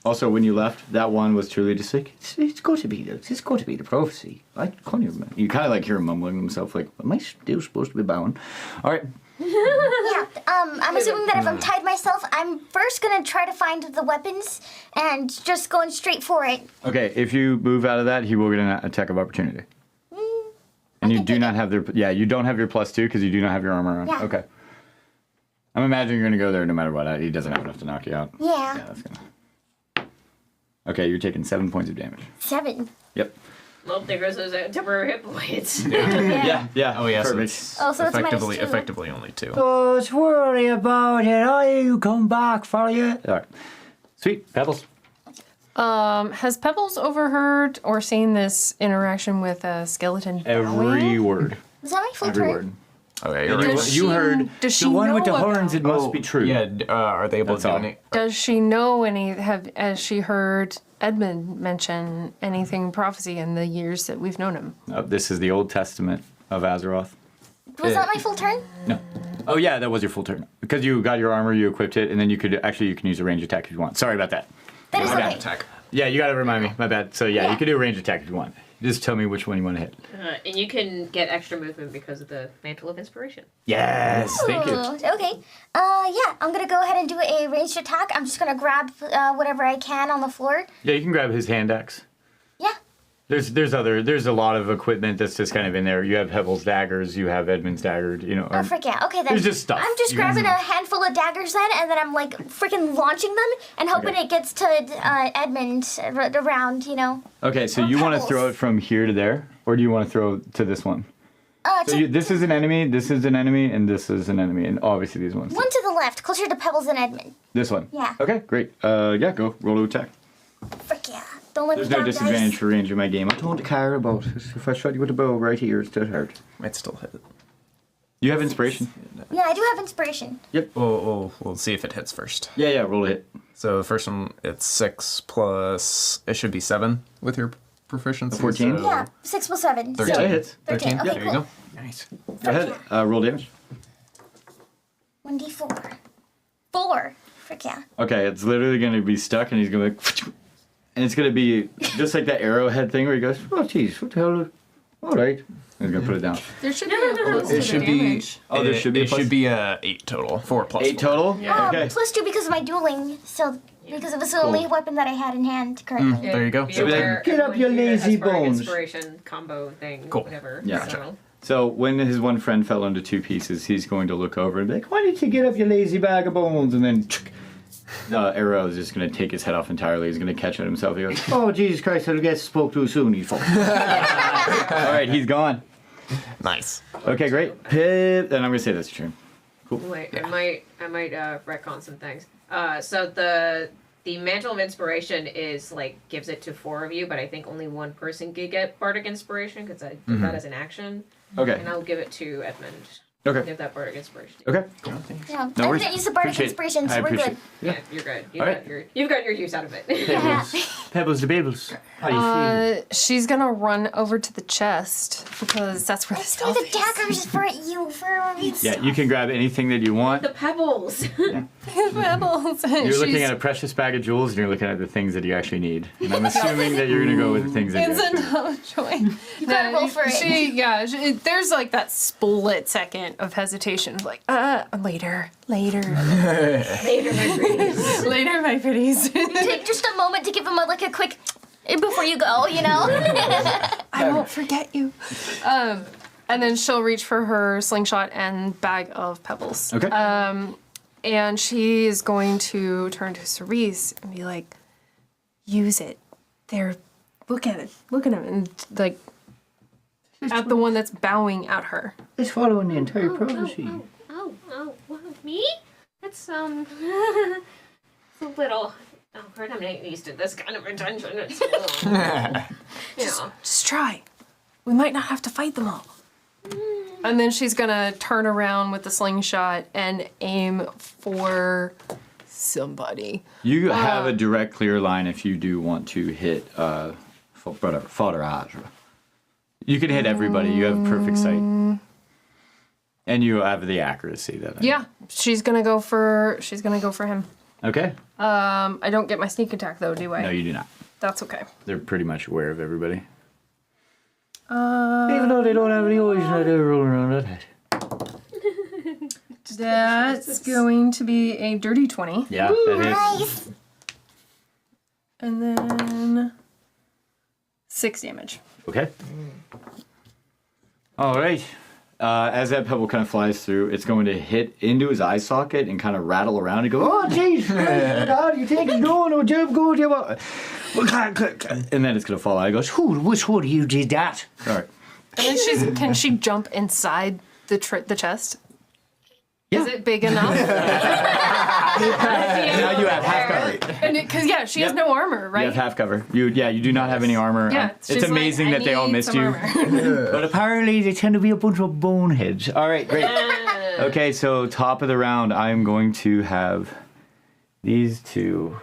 Also, when you left, that one was truly just like, It's got to be the prophecy. I can't even. you kind of like hear him mumbling to himself, like, Am I still supposed to be bowing? all right. Yeah, I'm assuming that if I'm tied myself, I'm first gonna try to find the weapons and just going straight for it. Okay, if you move out of that, he will get an attack of opportunity. And you do not have you don't have your +2 because you do not have your armor on. Yeah. Okay. I'm imagining you're going to go there no matter what. He doesn't have enough to knock you out. Yeah. Yeah, that's gonna. Okay, you're taking 7 points of damage. 7. Yep. Well, there goes those temporary hit points. Yeah. Oh yeah, so Perfect. it's Oh, so it's effectively -2. effectively only 2. Don't worry about it. I'll come back for you. All right. Sweet. Pebbles. Has Pebbles overheard or seen this interaction with a skeleton Every bowing? word. Was that my full Every turn? word. Okay, And you're you, right. you heard Does she the one with the know horns. It must be true. Yeah, are they able That's to do all. any? Does she know has she heard Edmund mention anything in prophecy in the years that we've known him? This is the Old Testament of Azeroth. Was that my full turn? No. Oh yeah, that was your full turn. Because you got your armor, you equipped it, and then you can use a range attack if you want. Sorry about that. That is My bad. okay. Attack. Yeah, you gotta remind me. My bad. So yeah, Yeah. you can do a range attack if you want. Just tell me which one you want to hit. And you can get extra movement because of the Mantle of Inspiration. Yes, thank you. Ooh, okay. Yeah, I'm gonna go ahead and do a ranged attack. I'm just gonna grab whatever I can on the floor. Yeah, you can grab his hand axe. Yeah. There's a lot of equipment that's just kind of in there. You have Pebble's daggers, you have Edmund's dagger, you know. Oh, frick yeah. Okay, then. There's just stuff. I'm just You grabbing can- a handful of daggers then, and then I'm like freaking launching them and hoping Okay. it gets to Edmund around, you know. Okay, so Or you want to Pebbles. throw it from here to there, or do you want to throw to this one? To This is an enemy, this is an enemy, and this is an enemy, and obviously these ones. one to the left, closer to Pebbles and Edmund. This one. Yeah. Okay, great. Yeah, go roll to attack. Frick yeah. Don't let There's me no down, disadvantage guys. for range in my game. I don't care about it. If I shot you with a bow right here, it's dead hard. Might still hit it. You have inspiration. Yeah, I do have inspiration. We'll see if it hits first. Yeah, roll a hit. So the first one, it's 6 plus. It should be 7 with your proficiency. 14? so- Yeah, 6 plus 7. Thirteen. So Yeah, it hits. 13. Okay, There you cool. go. Nice. Go ahead. Roll damage. 1d4. 4. Frick yeah. Okay, it's literally going to be stuck, and he's going to and it's going to be just like that arrowhead thing where he goes, oh, jeez, what the hell? All right. He's going to put it down. There should be a plus to It the should be. damage. Oh, there should be a It plus? should be 8 total. 4 plus 8 4. total? Yeah. Okay. Plus 2 because of my dueling. So, because it was the only weapon that I had in hand currently. There you go. Be So aware get up your everyone here lazy has bardic bones. Inspiration combo thing, Cool. whatever. Yeah. So. So when his one friend fell into 2 pieces, he's going to look over and be like, why did you get up, you lazy bag of bones? And then the arrow is just going to take his head off entirely. He's going to catch it himself. He goes, oh, Jesus Christ, I guess spoke too soon, you fuck. All right, he's gone. Nice. Okay, great. Pip. Then I'm going to say that's your turn. Wait, I might retcon some things. So the Mantle of Inspiration is like gives it to 4 of you, but I think only one person could get bardic inspiration because I did that as an action, Okay. and I'll give it to Edmund. Okay. Give that bardic inspiration. Okay. Yeah, No I worries. didn't use the bardic Appreciate it. inspiration, so I we're appreciate good. it. Yeah, you're good. Alright. You've got your use out of it. Yeah. Pebbles the Babbles. How do you feel? She's gonna run over to the chest because that's where the Throw stuff the is. daggers for you, for Yeah, you can grab anything that you want. The pebbles. Pebbles. You're looking at a precious bag of jewels, and you're looking at the things that you actually need. And I'm assuming that you're going to go with the things that you It's actually a tough choice. You gotta roll for it. There's like that split second of hesitation. Like, later, Later, my pretties. later, my pretties. Take just a moment to give him a quick before you go, you know? I won't forget you. And then she'll reach for her slingshot and bag of pebbles. Okay. And she is going to turn to Cerise and be like, use it. Look at it. Look at him. And like, at the one that's bowing at her. It's following the entire prophecy. Oh, wow, me? That's it's a little awkward. I'm not used to this kind of attention. It's a little, you know. Just try. We might not have to fight them all. And then she's gonna turn around with the slingshot and aim for somebody. You have a direct, clear line if you do want to hit fodder. You can hit everybody. You have perfect sight. And you have the accuracy that Yeah, she's gonna go for him. Okay. I don't get my sneak attack though, do I? No, you do not. That's okay. They're pretty much aware of everybody. Even though they don't have any eyes, they're rolling around that head. That's going to be a dirty 20. Yeah, that hits. Nice. And then 6 damage. Okay. All right. As that pebble kind of flies through, it's going to hit into his eye socket and kind of rattle around and go, oh, jeez, how do you think it's going? Oh, Jim, go, Jim. And then it's going to fall out. It goes, Which one of you did that? all right. And then can she jump inside the chest? Yeah. Is it big enough? Now you have half cover. Because she has no armor, right? You have half cover. You do not have any armor. Yeah, It's she's amazing like, that they all "I need missed some you. armor." But apparently they tend to be a bunch of boneheads. All right, great. Okay, so top of the round, I'm going to have these two.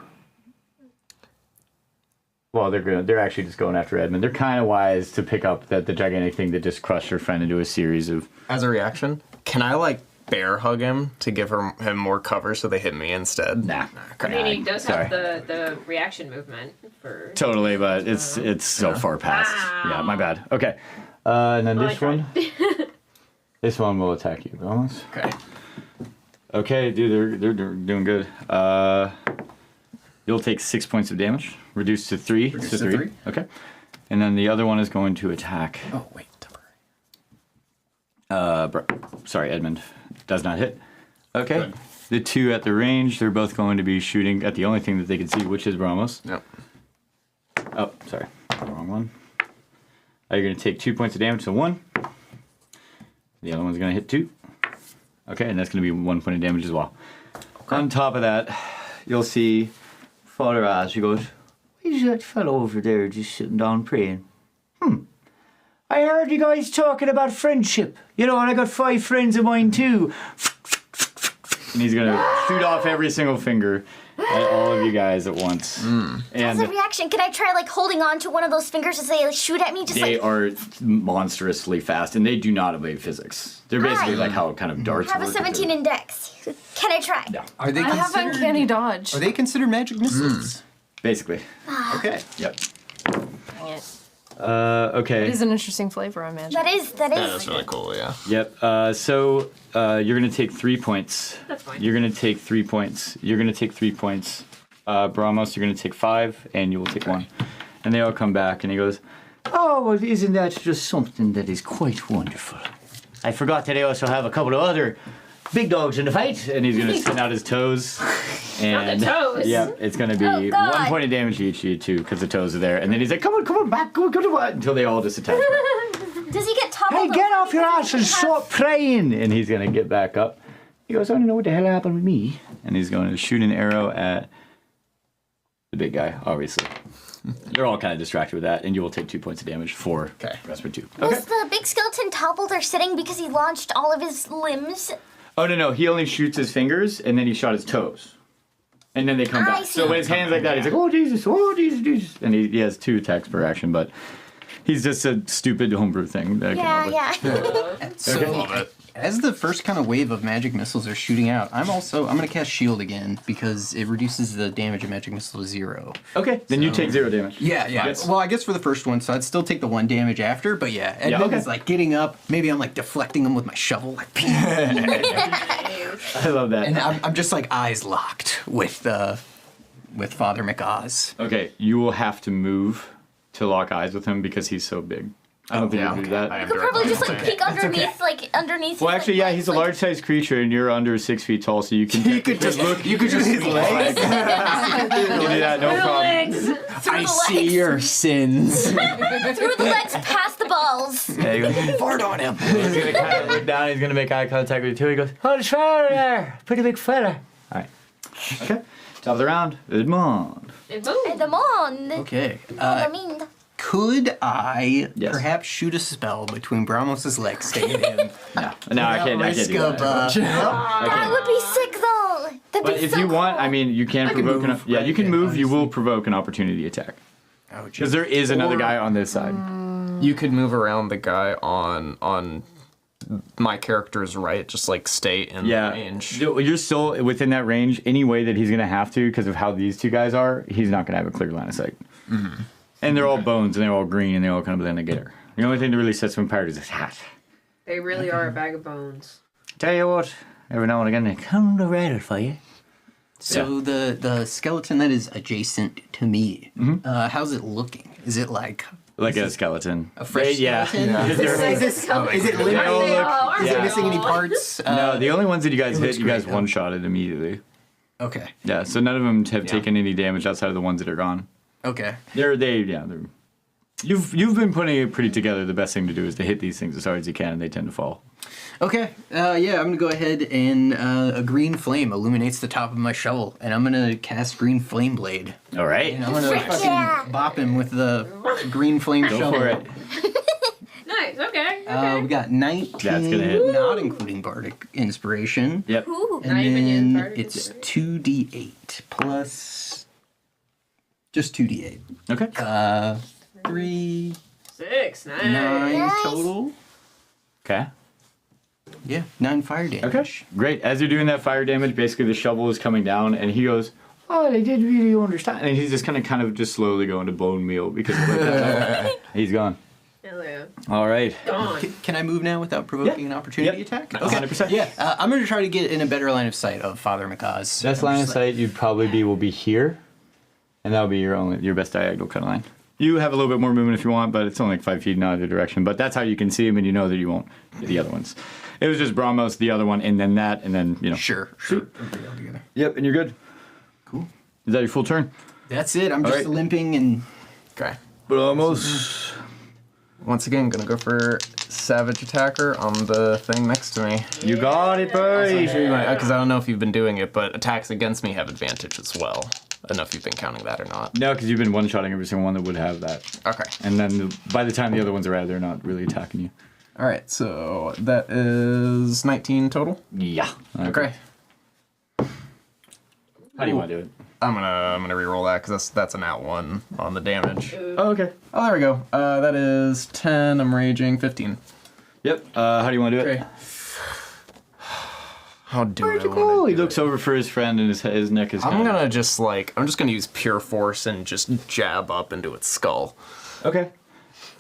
Well, they're actually just going after Edmund. They're kind of wise to pick up the gigantic thing that just crushed her friend into a series of. As a reaction, can I bear hug him to give him more cover so they hit me instead? Nah. I mean, he does have the reaction movement for. Totally, but it's so far past. Yeah, my bad. Okay, and then this one. This one will attack you, Thomas. Okay. Okay, dude, they're doing good. You'll take 6 points of damage, reduced to 3. Reduced to 3. Okay. And then the other one is going to attack. Oh, wait. Sorry, Edmund. Does not hit. Okay. Good. The two at the range, they're both going to be shooting at the only thing that they can see, which is Bramos. Yep. Oh, sorry. Wrong one. You're going to take 2 points of damage, so 1. The other one's going to hit 2. Okay, and that's going to be 1 point of damage as well. Okay. On top of that, you'll see Father Oz. She goes, "Why is that fellow over there just sitting down praying?" I heard you guys talking about friendship. You know, and I got 5 friends of mine too. And he's going to shoot off every single finger at all of you guys at once. As a reaction, can I try holding on to one of those fingers as they shoot at me? They are monstrously fast, and they do not obey physics. They're basically like how kind of darts I have a work. 17 in Dex. Can I try? Yeah, Are they I have considered? uncanny dodge. Are they considered magic missiles? basically. Okay. Yep. Dang it. Okay. It is an interesting flavor on magic. That is. That's really cool, yeah. Yep. So you're gonna take 3 points. That's fine. You're gonna take 3 points. You're gonna take 3 points. Bramos, you're gonna take 5, and you will take 1. And they all come back, and he goes, Oh, well, isn't that just something that is quite wonderful? I forgot that I also have a couple of other big dogs in the fight. And he's gonna send out his toes. And the toes. Yep, it's gonna be Oh, God. 1 point of damage to each of you too, because the toes are there. And then he's like, come on, back, come on, until they all just attack. Does he get toppled? Hey, get over off your because ass he and doesn't stop praying! And he's gonna get back up. He goes, I don't know what the hell happened with me. And he's going to shoot an arrow at the big guy, obviously. They're all kind of distracted with that, and you will take 2 points of damage for Respite 2. Okay. Was the big skeleton toppled or sitting because he launched all of his limbs? Oh, no, he only shoots his fingers, and then he shot his toes. And then they come I back. see. So when his hands like that, he's like, oh, Jesus. And he has 2 attacks per action, but he's just a stupid homebrew thing. That I came up with. So, as the first kind of wave of magic missiles are shooting out, I'm going to cast Shield again because it reduces the damage of magic missile to 0. Okay, then you take 0 damage. Yeah. Yes. Well, I guess for the first one, so I'd still take the 1 damage after, but yeah, Edmund is getting up. Maybe I'm deflecting him with my shovel, I love that. and I'm just eyes locked with Father McOz. Okay, you will have to move to lock eyes with him because he's so big. I don't think you can do that. You could probably just peek underneath, underneath. Well, actually, yeah, he's a large-sized creature, and you're under 6 feet tall, so you can. You could just look. You could just his legs. You can do that, no problem. Legs. I see your sins. Through the legs, past the balls. Yeah, you go, Fart on him. he's gonna kind of look down. He's gonna make eye contact with you too. He goes, Oh, there's fella there. Pretty big fella. all right, okay. Top of the round, Edmond. And boom. Edmond. Okay. Edmond. Could I Yes. perhaps shoot a spell between Bramos's legs, staying him? No, I can't. I can't do that. That would be sick, though. That'd But be if so you want, cool. I mean, you can provoke an. move, Yeah, right? you can Yeah, move. You will obviously. provoke an opportunity attack Oh, because there is another Or- guy on this side. You could move around the guy on my character's right, just stay in Yeah, range. you're still within that range. Any way that he's gonna have to, because of how these two guys are, he's not gonna have a clear line of sight. Mm-hmm. And they're all bones, and they're all green, and they all kind of blend together. The only thing that really sets them apart is his hat. They really are a bag of bones. Tell you what, every now and again they come to raid it for you. So the skeleton that is adjacent to me, how's it looking? Is it like a skeleton. a fresh Yeah. skeleton? Yeah. Is it They all limping? look- Is yeah. it missing any parts? No, the only ones that you guys it hit, looks you guys great, though. one-shotted immediately. Okay. Yeah, so none of them have taken any damage outside of the ones that are gone. Okay. They're. You've been putting it pretty together. The best thing to do is to hit these things as hard as you can, and they tend to fall. Okay, yeah, I'm gonna go ahead and a green flame illuminates the top of my shovel, and I'm gonna cast Green Flame Blade. All right. And I'm gonna fucking bop him with the green flame shovel. Go for it. Nice. Okay. We got 19, That's gonna hit. not including Bardic Inspiration. Yep. And Not even in then Bardic it's 2d8 plus just 2d8. Okay. 3, 6. Nice. 9 total. Okay. Yeah, 9 fire damage. Okay. Great. As you're doing that fire damage, basically the shovel is coming down, and he goes, "Oh, they didn't really understand." And he's just kind of just slowly going to bone meal because of that. He's gone. Hello. All right. Gone. Can I move now without provoking an opportunity attack? 100%. Yeah, I'm going to try to get in a better line of sight of Father Macaz. Best line of sight you'd probably will be here, and that'll be your best diagonal kind of line. You have a little bit more movement if you want, but it's only like 5 feet in either direction. But that's how you can see him, and you know that you won't hit the other ones. It was just Brahmos, the other one, and then that, and then, you know. Sure. Everybody all together. Yep, and you're good. Cool. Is that your full turn? That's it. I'm just right. limping and... Okay. Brahmos. Once again, gonna go for Savage Attacker on the thing next to me. You got it, buddy. Because I don't know if you've been doing it, but attacks against me have advantage as well. I don't know if you've been counting that or not. No, because you've been one-shotting every single one that would have that. Okay. And then by the time the other ones are out, they're not really attacking you. All right, so that is 19 total. Yeah. Okay. How do you want to do it? I'm gonna re-roll that because that's an out one on the damage. Oh, okay. Oh, there we go. That is 10. I'm raging 15. Yep. How do you want to do it? Okay. How do I Cool. want He looks over for his friend, and his neck is. I'm just gonna use pure force and just jab up into its skull. Okay.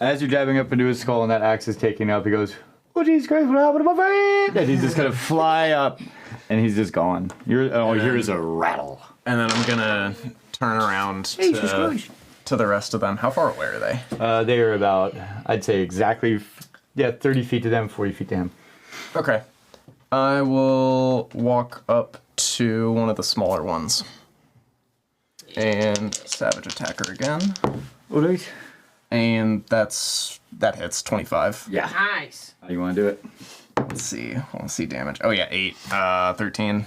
As you're jabbing up into his skull and that axe is taking up, he goes, "Oh, Jesus Christ, what happened to my friend?" And he's just gonna fly up, and he's just gone. Here's a rattle. And then I'm gonna turn around to the rest of them. How far away are they? They are about, I'd say exactly, 30 feet to them, 40 feet to him. Okay. I will walk up to one of the smaller ones. And Savage Attacker again. All right. And that hits 25. Yeah. Nice. How do you want to do it? Let's see. I want to see damage. Oh yeah, 8. 13.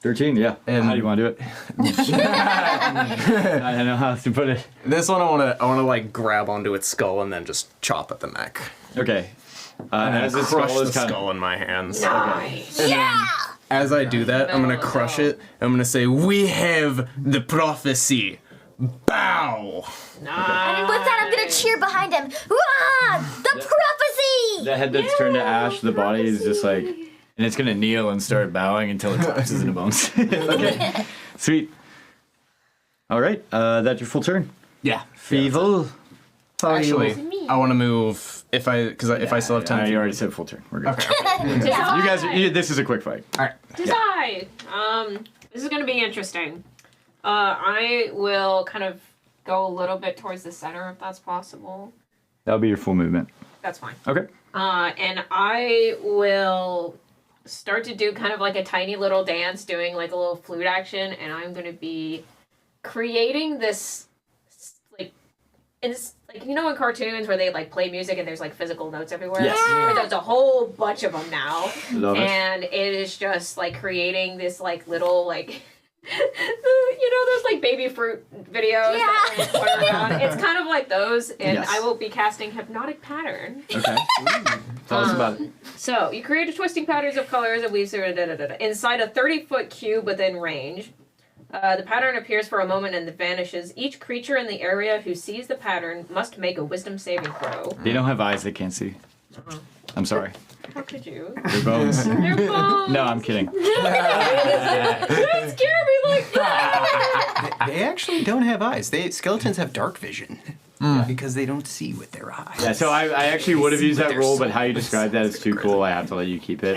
13, yeah. And how do you want to do it? I don't know how else to put it. This one I wanna like grab onto its skull and then just chop at the neck. Okay. And as then the crush skull the is kind skull in my hands. Nice. Yeah! As I do that, I'm gonna crush it. I'm gonna say, "We have the prophecy. Bow." Nice. And with that, I'm gonna cheer behind him. Wah! The prophecy! the head that's turned to ash, the body is just like, and it's gonna kneel and start bowing until it collapses into bones. Okay. Sweet. All right. That's your full turn. Yeah. Feeble. Actually, I want to move if I still have 10 feet. You already said full turn. We're good. Okay. You guys, this is a quick fight. All right. Decide. This is gonna be interesting. I will kind of go a little bit towards the center if that's possible. That'll be your full movement. That's fine. Okay. And I will start to do kind of like a tiny little dance, doing like a little flute action, and I'm gonna be creating this it's like, you know, in cartoons where they like play music and there's like physical notes everywhere? Yes. Yeah. There's a whole bunch of them now. Love it. And it is just like creating this like little like, you know, those like baby fruit videos that like, fly around. It's kind of like those, and Yes. I will be casting Hypnotic Pattern. Okay. Tell us about it. So, you create a twisting patterns of colors and weaves inside a 30-foot cube within range. The pattern appears for a moment and then vanishes. Each creature in the area who sees the pattern must make a wisdom saving throw. They don't have eyes; they can't see. I'm sorry. How could you? They're bones. They're bones. No, I'm kidding. Don't scare me like that. They actually don't have eyes. Skeletons have dark vision because they don't see with their eyes. Yeah, so I actually would have used that Their roll, but how you souls. described that is too cool. I have to let you keep it.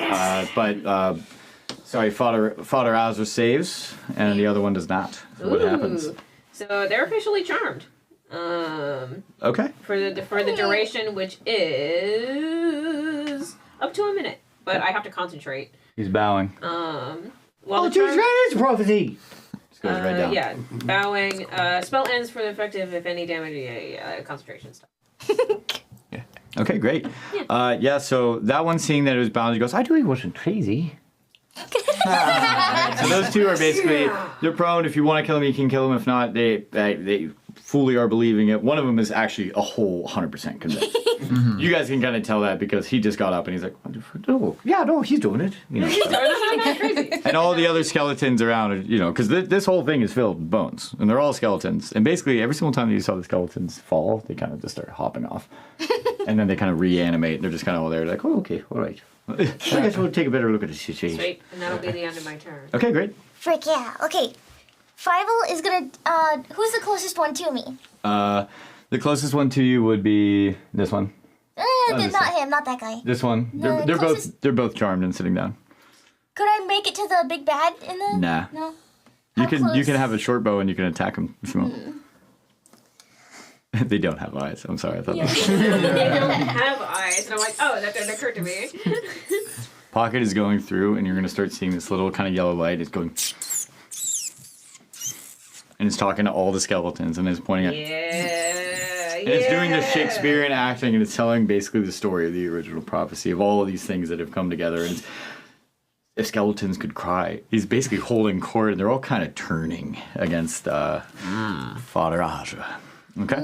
Sorry, Father Azra saves, and the other one does not. So what happens? So they're officially charmed. Okay. For the duration, which is up to a minute, but I have to concentrate. He's bowing. While the Jesus charm, Christ, it's prophecy! Just goes right down. yeah, bowing. Spell ends for the effective if any damage. Yeah, concentration stuff. Okay, great. So that one seeing that it was bound, he goes, I knew he wasn't crazy. So those two are basically, they're prone. If you want to kill him, you can kill him. If not, they fully are believing it. One of them is actually a whole 100% convinced. You guys can kind of tell that because he just got up and he's like, no, he's doing it. You know, and all the other skeletons around, you know, because this whole thing is filled with bones, and they're all skeletons. And basically, every single time that you saw the skeletons fall, they kind of just start hopping off, and then they kind of reanimate. They're just kind of all there, like, oh, okay, all right. I guess we'll take a better look at the situation. Sweet, and that'll be the end of my turn. Okay, great. Frick, yeah. Okay. Fievel is gonna, who's the closest one to me? The closest one to you would be this one. Not him, not that guy. This one. No, They're both charmed and sitting down. Could I make it to the big bad in the? Nah. No. You can have a short bow and you can attack them if you want. They don't have eyes. I'm sorry. I thought They don't have eyes, and I'm like, oh, that didn't occur to me. Pocket is going through, and you're going to start seeing this little kind of yellow light. It's going, and it's talking to all the skeletons, and it's pointing at. And it's doing the Shakespearean acting, and it's telling basically the story of the original prophecy of all of these things that have come together. And if skeletons could cry, he's basically holding court, and they're all kind of turning against Father Aja. Okay.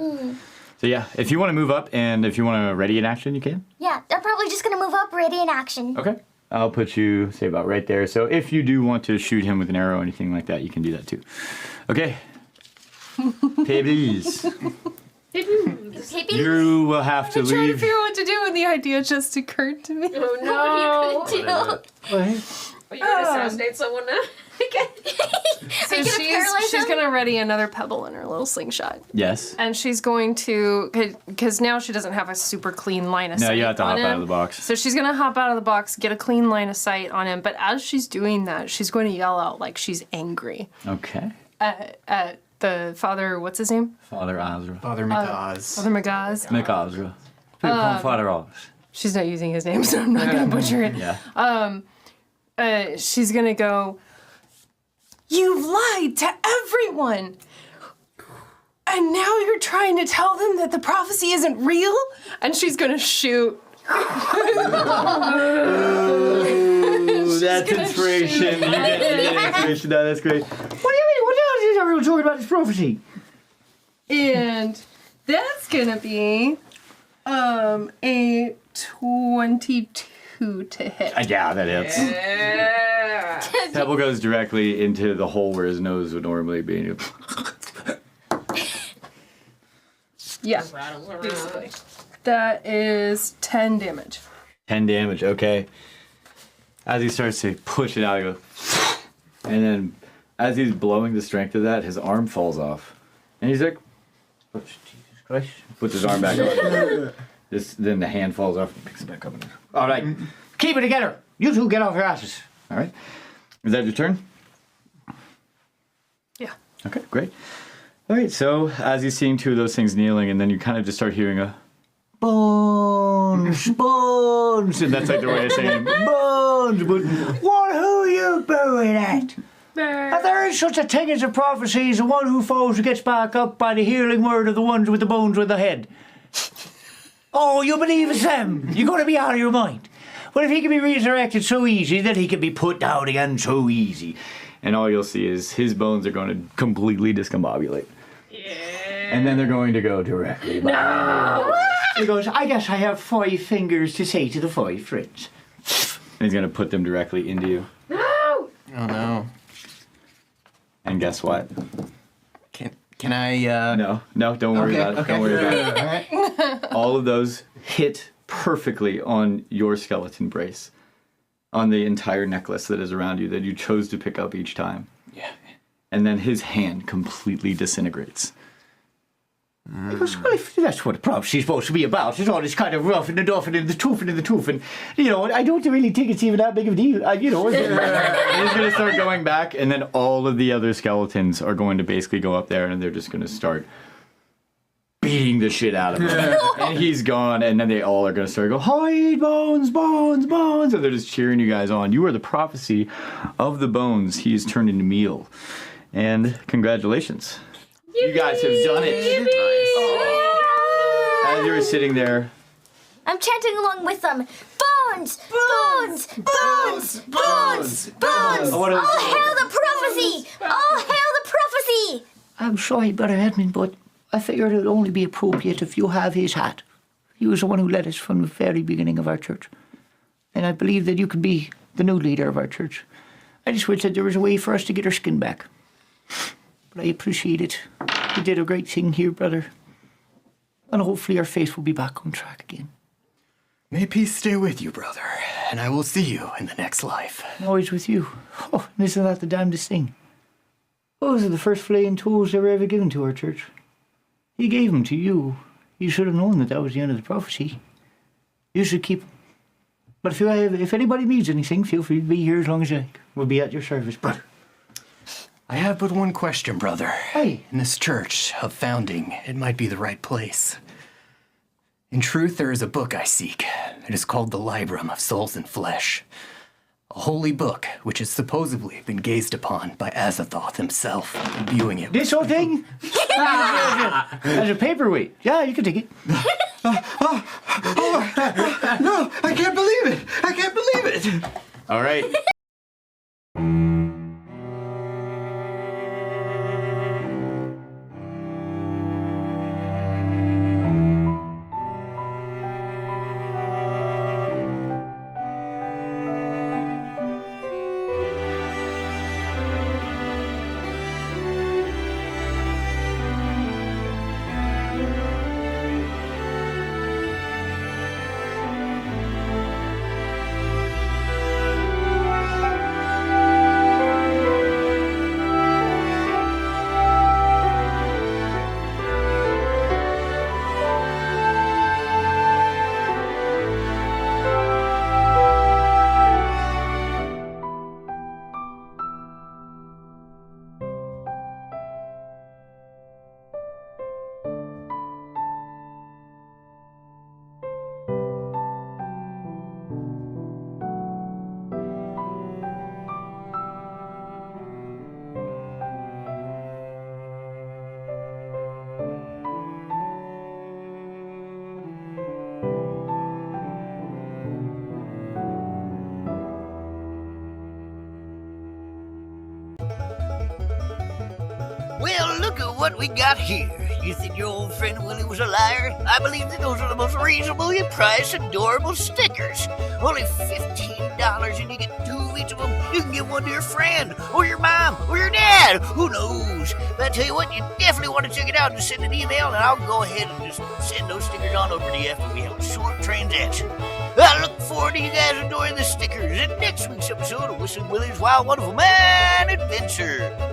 So yeah, if you want to move up and if you want to ready in action, you can. Yeah, I'm probably just gonna move up, ready in action. Okay. I'll put you, say, about right there. So if you do want to shoot him with an arrow or anything like that, you can do that too. Okay. Pebbles. You will have to I'm trying to leave. figure out what to do, and the idea just occurred to me. Oh no! What are you gonna do? Are you gonna assassinate someone now? So you gonna paralyze she's him? gonna ready another pebble in her little slingshot, Yes. and she's going to, because now she doesn't have a super clean line of sight. No, you have to on hop out him. of the box. So she's gonna hop out of the box, get a clean line of sight on him. But as she's doing that, she's going to yell out like she's angry Okay. at the father. What's his name? Father Azra. Father McGoz. Father McGoz. McAzra. People call him Father Oz. She's not using his name, so I'm not gonna butcher it. Yeah. She's gonna go, you've lied to everyone! And now you're trying to tell them that the prophecy isn't real? And she's gonna shoot. Ooh, that's inspiration. You get inspiration. No, that's great. What do you mean? What else is everyone talking about this prophecy? And that's gonna be a 22 to hit. Yeah, that hits. Yeah. Pebble goes directly into the hole where his nose would normally be. Yeah, basically. That is 10 damage. 10 damage, okay. As he starts to push it out, he goes, and then as he's blowing the strength of that, his arm falls off. And he's like, oh, Jesus Christ. Puts his arm back on. Then the hand falls off and picks it back up. All right, keep it together. You two get off your asses. All right. Is that your turn? Yeah. Okay, great. All right, so as he's seeing two of those things kneeling, and then you kind of just start hearing a bones, bones, and that's like the way of saying bones. But What, who you booing at? There is such a thing as a prophecy as the one who falls gets back up by the healing word of the ones with the bones with the head. Oh, you believe it's them? You're going to be out of your mind. Well, if he can be resurrected so easy, then he can be put down again so easy. and all you'll see is his bones are going to completely discombobulate. Yeah. And then they're going to go directly back. He goes, I guess I have 5 fingers to say to the 5 friends. And he's going to put them directly into you. No! Oh no. And guess what? Can I? No, don't worry about it. Okay. Don't worry about it. All right. All of those hit perfectly on your skeleton brace, on the entire necklace that is around you that you chose to pick up each time. Yeah. And then his hand completely disintegrates. He goes, well, if that's what a prophecy's supposed to be about. It's all this kind of rough and the duff and the toof and the toof. And, you know, I don't really think it's even that big of a deal. And he's going to start going back, and then all of the other skeletons are going to basically go up there, and they're just going to start beating the shit out of him. And he's gone, and then they all are going to start to go, hide, bones, bones, bones. And they're just cheering you guys on. You are the prophecy of the bones. He is turned into meal. And congratulations. You guys have done it. As you were sitting there, I'm chanting along with them. Bones! Bones! Bones! Bones! Bones! All hail the prophecy! All hail the prophecy! I'm sorry, Brother Edmund, but I figured it would only be appropriate if you have his hat. He was the one who led us from the very beginning of our church. And I believe that you could be the new leader of our church. I just wish that there was a way for us to get our skin back. But I appreciate it. You did a great thing here, brother. And hopefully our faith will be back on track again. May peace stay with you, brother, and I will see you in the next life. Always with you. Oh, and isn't that the damnedest thing? Those are the first flaying toes that were ever given to our church. He gave them to you. You should have known that that was the end of the prophecy. You should keep them. But if anybody needs anything, feel free to be here as long as you like. We'll be at your service, brother. I have but one question, brother. Hey. In this church of founding, it might be the right place. In truth, there is a book I seek. It is called the Librum of Souls and Flesh. A holy book which has supposedly been gazed upon by Azathoth himself, imbuing it. This whole thing? As a paperweight. Yeah, you can take it. No, I can't believe it. I can't believe it. All right. Well, look at what we got here. You think your old friend Willy was a liar? I believe that those are the most reasonably priced, adorable stickers. Only $15 and you get 2 of each of them. You can give one to your friend, or your mom, or your dad. Who knows? But I tell you what, you definitely want to check it out and just send an email, and I'll go ahead and just send those stickers on over to you after we have a short transaction. I look forward to you guys enjoying the stickers in next week's episode of Whistling Willy's Wild Wonderful Man Adventure.